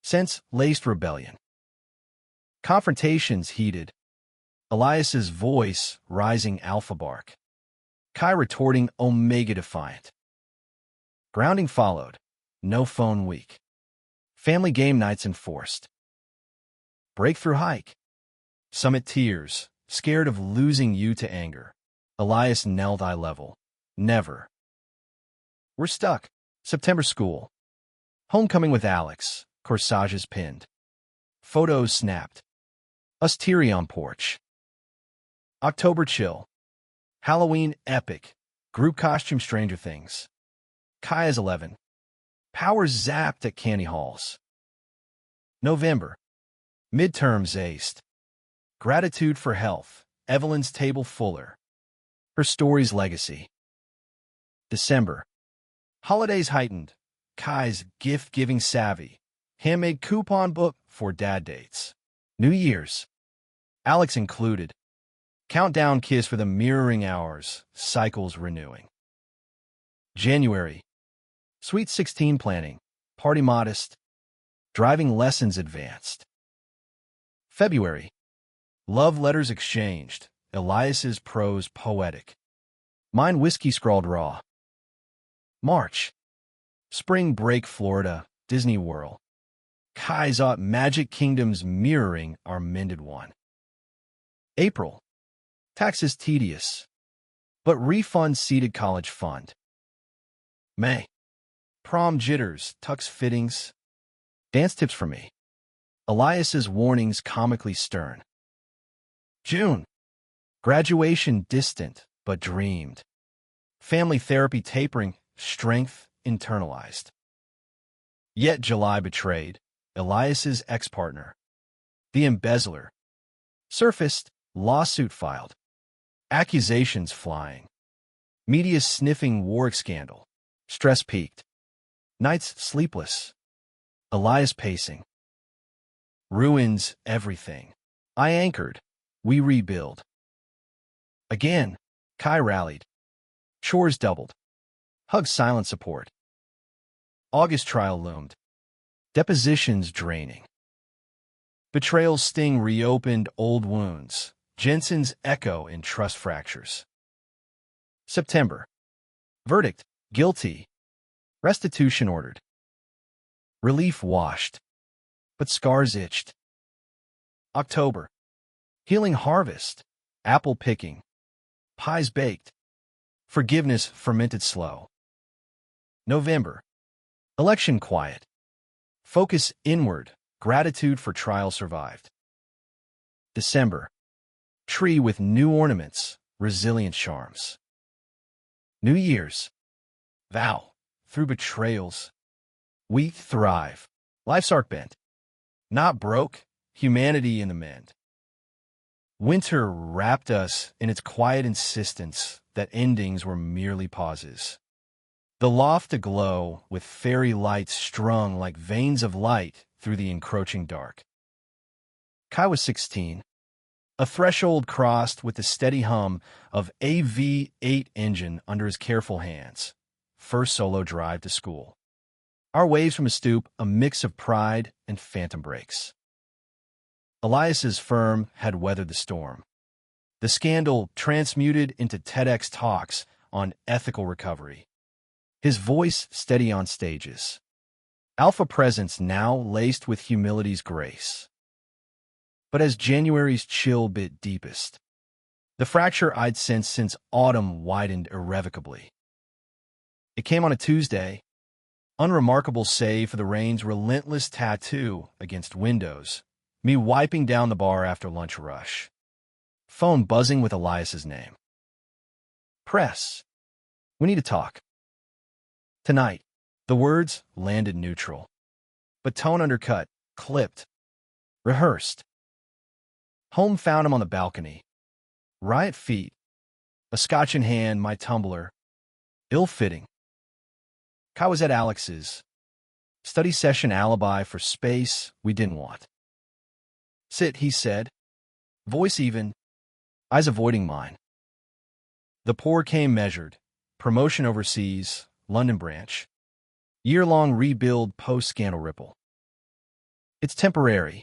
Sense laced rebellion. Confrontations heated. Elias's voice rising alpha bark. Kai retorting omega defiant. Grounding followed. No phone week. Family game nights enforced. Breakthrough hike. Summit tears. Scared of losing you to anger. Elias knelt eye level. Never. We're stuck. September school. Homecoming with Alex. Corsages pinned. Photos snapped. Us teary on porch. October chill. Halloween epic. Group costume Stranger Things. Kai is 11. Powers zapped at candy halls. November. Midterms aced. Gratitude for health. Evelyn's table fuller. Her story's legacy. December. Holidays heightened. Kai's gift-giving savvy. Handmade coupon book for dad dates. New Year's. Alex included. Countdown kiss for the mirroring hours. Cycles renewing. January. Sweet 16 planning. Party modest. Driving lessons advanced. February. Love letters exchanged. Elias's prose poetic. Mine whiskey scrawled raw. March. Spring break Florida. Disney World. Kai's Magic Kingdoms mirroring our mended one. April. Taxes tedious. But refund seated college fund. May. Prom jitters, tux fittings. Dance tips for me. Elias's warnings comically stern. June. Graduation distant, but dreamed. Family therapy tapering, strength internalized. Yet July betrayed. Elias's ex-partner. The embezzler. Surfaced, lawsuit filed. Accusations flying. Media sniffing Warwick scandal. Stress peaked. Nights sleepless. Elias pacing. Ruins everything. I anchored. We rebuild. Again, Kai rallied. Chores doubled. Hug silent support. August trial loomed. Depositions draining. Betrayal's sting reopened old wounds. Jensen's echo in trust fractures. September. Verdict, guilty. Restitution ordered. Relief washed. But scars itched. October. Healing harvest. Apple picking. Pies baked. Forgiveness fermented slow. November. Election quiet. Focus inward. Gratitude for trial survived. December. Tree with new ornaments. Resilient charms. New Year's. Vow. Through betrayals. We thrive. Life's arc bent. Not broke. Humanity in the mend. Winter wrapped us in its quiet insistence that endings were merely pauses. The loft aglow with fairy lights strung like veins of light through the encroaching dark. Kai was 16, a threshold crossed with the steady hum of a V8 engine under his careful hands. First solo drive to school. Our waves from a stoop, a mix of pride and phantom brakes. Elias's firm had weathered the storm. The scandal transmuted into TEDx talks on ethical recovery. His voice steady on stages. Alpha presence now laced with humility's grace. But as January's chill bit deepest, the fracture I'd sensed since autumn widened irrevocably. It came on a Tuesday, unremarkable save for the rain's relentless tattoo against windows, me wiping down the bar after lunch rush. Phone buzzing with Elias's name. Press. We need to talk. Tonight. The words landed neutral. But tone undercut, clipped, rehearsed. Home found him on the balcony. Riot feet. A scotch in hand, my tumbler. Ill-fitting. Kai was at Alex's. Study session alibi for space we didn't want. Sit, he said. Voice even. Eyes avoiding mine. The pour came measured. Promotion overseas, London branch. Year-long rebuild post-scandal ripple. It's temporary.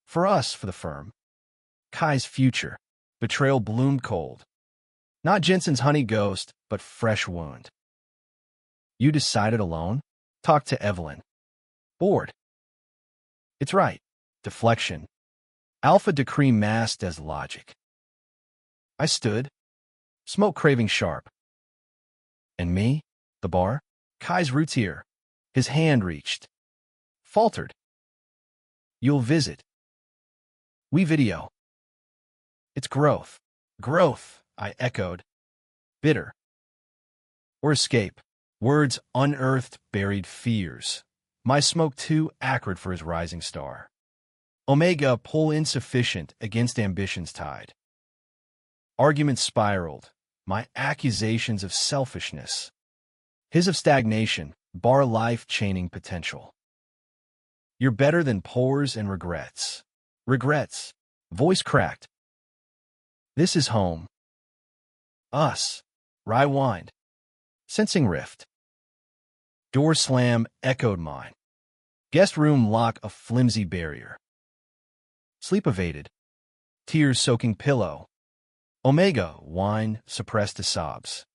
For us, for the firm. Kai's future. Betrayal bloomed cold. Not Jensen's honey ghost, but fresh wound. You decided alone? Talk to Evelyn. Bored. It's right. Deflection. Alpha decree masked as logic. I stood. Smoke craving sharp. And me? The bar? Kai's roots here. His hand reached. Faltered. You'll visit. We video. It's growth. Growth, I echoed. Bitter. Or escape. Words unearthed buried fears. My smoke too acrid for his rising star. Omega pull insufficient against ambition's tide. Arguments spiraled. My accusations of selfishness. His of stagnation, bar life-chaining potential. You're better than pores and regrets. Regrets. Voice cracked. This is home. Us. Rewind. Sensing rift. Door slam echoed mine. Guest room lock a flimsy barrier. Sleep evaded. Tears soaking pillow. Omega wine suppressed to sobs.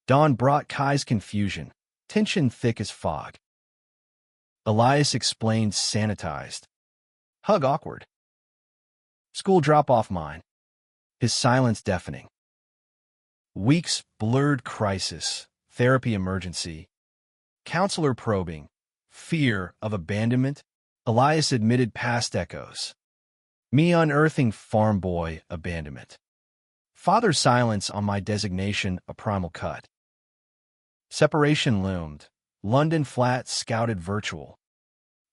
Dawn brought Kai's confusion, tension thick as fog. Elias explained sanitized. Hug awkward. School drop-off mine. His silence deafening. Weeks blurred crisis, therapy emergency. Counselor probing. Fear of abandonment. Elias admitted past echoes. Me unearthing farm boy abandonment. Father's silence on my designation a primal cut. Separation loomed. London flat scouted virtual.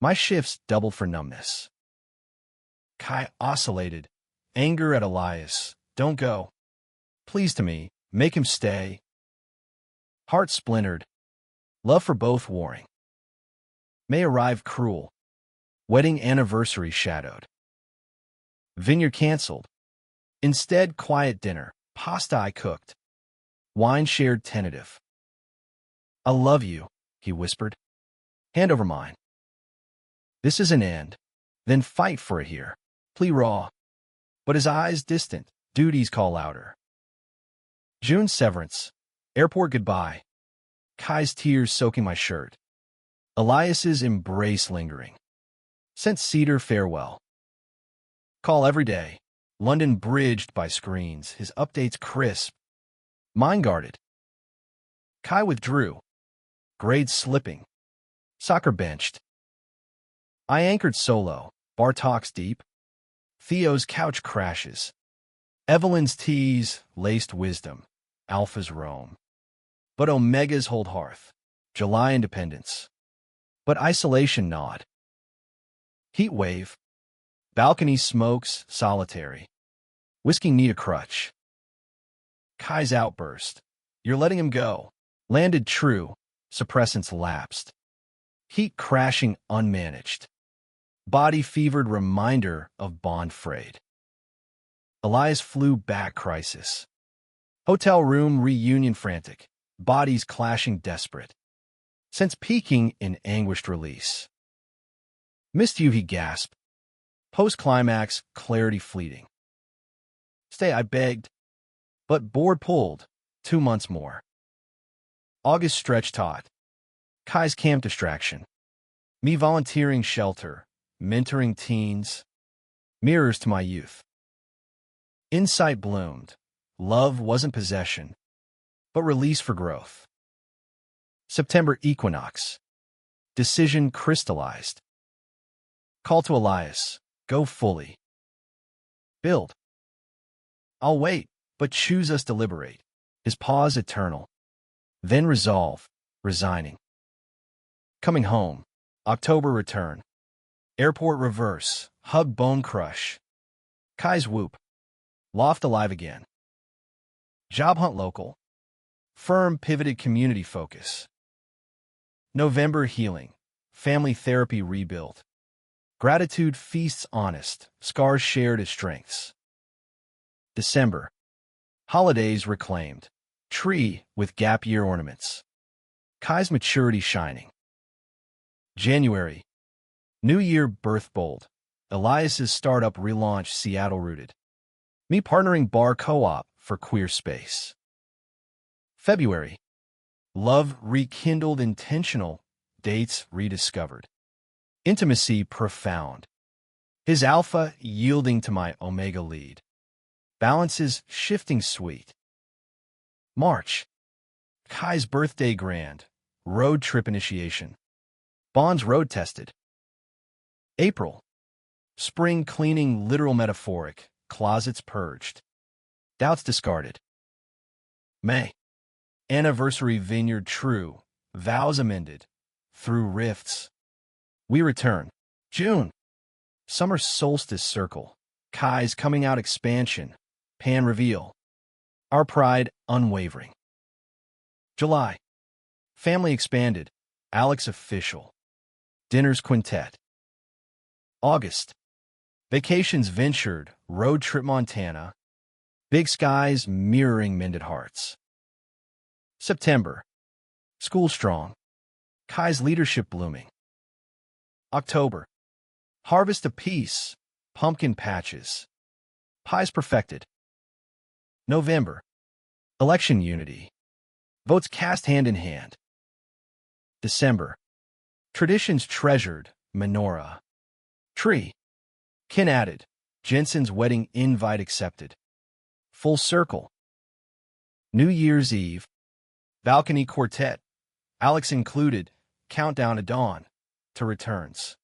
My shifts doubled for numbness. Kai oscillated. Anger at Elias. Don't go. Please to me. Make him stay. Heart splintered. Love for both warring. May arrive cruel. Wedding anniversary shadowed. Vineyard cancelled. Instead, quiet dinner. Pasta I cooked. Wine shared tentative. I love you, he whispered. Hand over mine. This is an end. Then fight for it here. Plea raw. But his eyes distant. Duties call louder. June severance. Airport goodbye. Kai's tears soaking my shirt. Elias's embrace lingering. Sent cedar farewell. Call every day. London bridged by screens. His updates crisp. Mine guarded. Kai withdrew. Grades slipping. Soccer benched. I anchored solo. Bar talks deep. Theo's couch crashes. Evelyn's teas laced wisdom. Alphas roam. But Omegas hold hearth. July independence. But isolation gnawed. Heat wave. Balcony smokes solitary. Whiskey need a crutch. Kai's outburst. You're letting him go. Landed true. Suppressants lapsed. Heat crashing unmanaged. Body fevered reminder of bond frayed. Elias flew back crisis. Hotel room reunion frantic. Bodies clashing desperate. Since peaking in anguished release. Missed you, he gasped. Post-climax, clarity fleeting. Stay, I begged. But board pulled. 2 months more. August stretch taut. Kai's camp distraction. Me volunteering shelter. Mentoring teens. Mirrors to my youth. Insight bloomed. Love wasn't possession, but release for growth. September equinox. Decision crystallized. Call to Elias. Go fully. Build. I'll wait, but choose us deliberate. His pause eternal. Then resolve, resigning. Coming home. October return. Airport reverse. Hub bone crush. Kai's whoop. Loft alive again. Job hunt local. Firm pivoted community focus. November healing. Family therapy rebuilt. Gratitude feasts honest. Scars shared as strengths. December. Holidays reclaimed. Tree with gap year ornaments. Kai's maturity shining. January. New Year birth bold. Elias's startup relaunch Seattle rooted. Me partnering bar co-op for queer space. February. Love rekindled intentional. Dates rediscovered. Intimacy profound. His alpha yielding to my omega lead. Balances shifting sweet. March. Kai's birthday grand. Road trip initiation. Bonds road tested. April. Spring cleaning literal metaphoric. Closets purged. Doubts discarded. May. Anniversary vineyard true. Vows amended. Through rifts. We return. June. Summer solstice circle. Kai's coming out expansion. Pan reveal. Our pride unwavering. July. Family expanded. Alex official. Dinners quintet. August. Vacations ventured. Road trip Montana. Big skies mirroring mended hearts. September. School strong. Kai's leadership blooming. October. Harvest of peace. Pumpkin patches. Pies perfected. November. Election unity. Votes cast hand in hand. December. Traditions treasured. Menorah. Tree. Kin added. Jensen's wedding invite accepted. Full circle. New Year's Eve. Balcony quartet. Alex included. Countdown to dawn. To returns.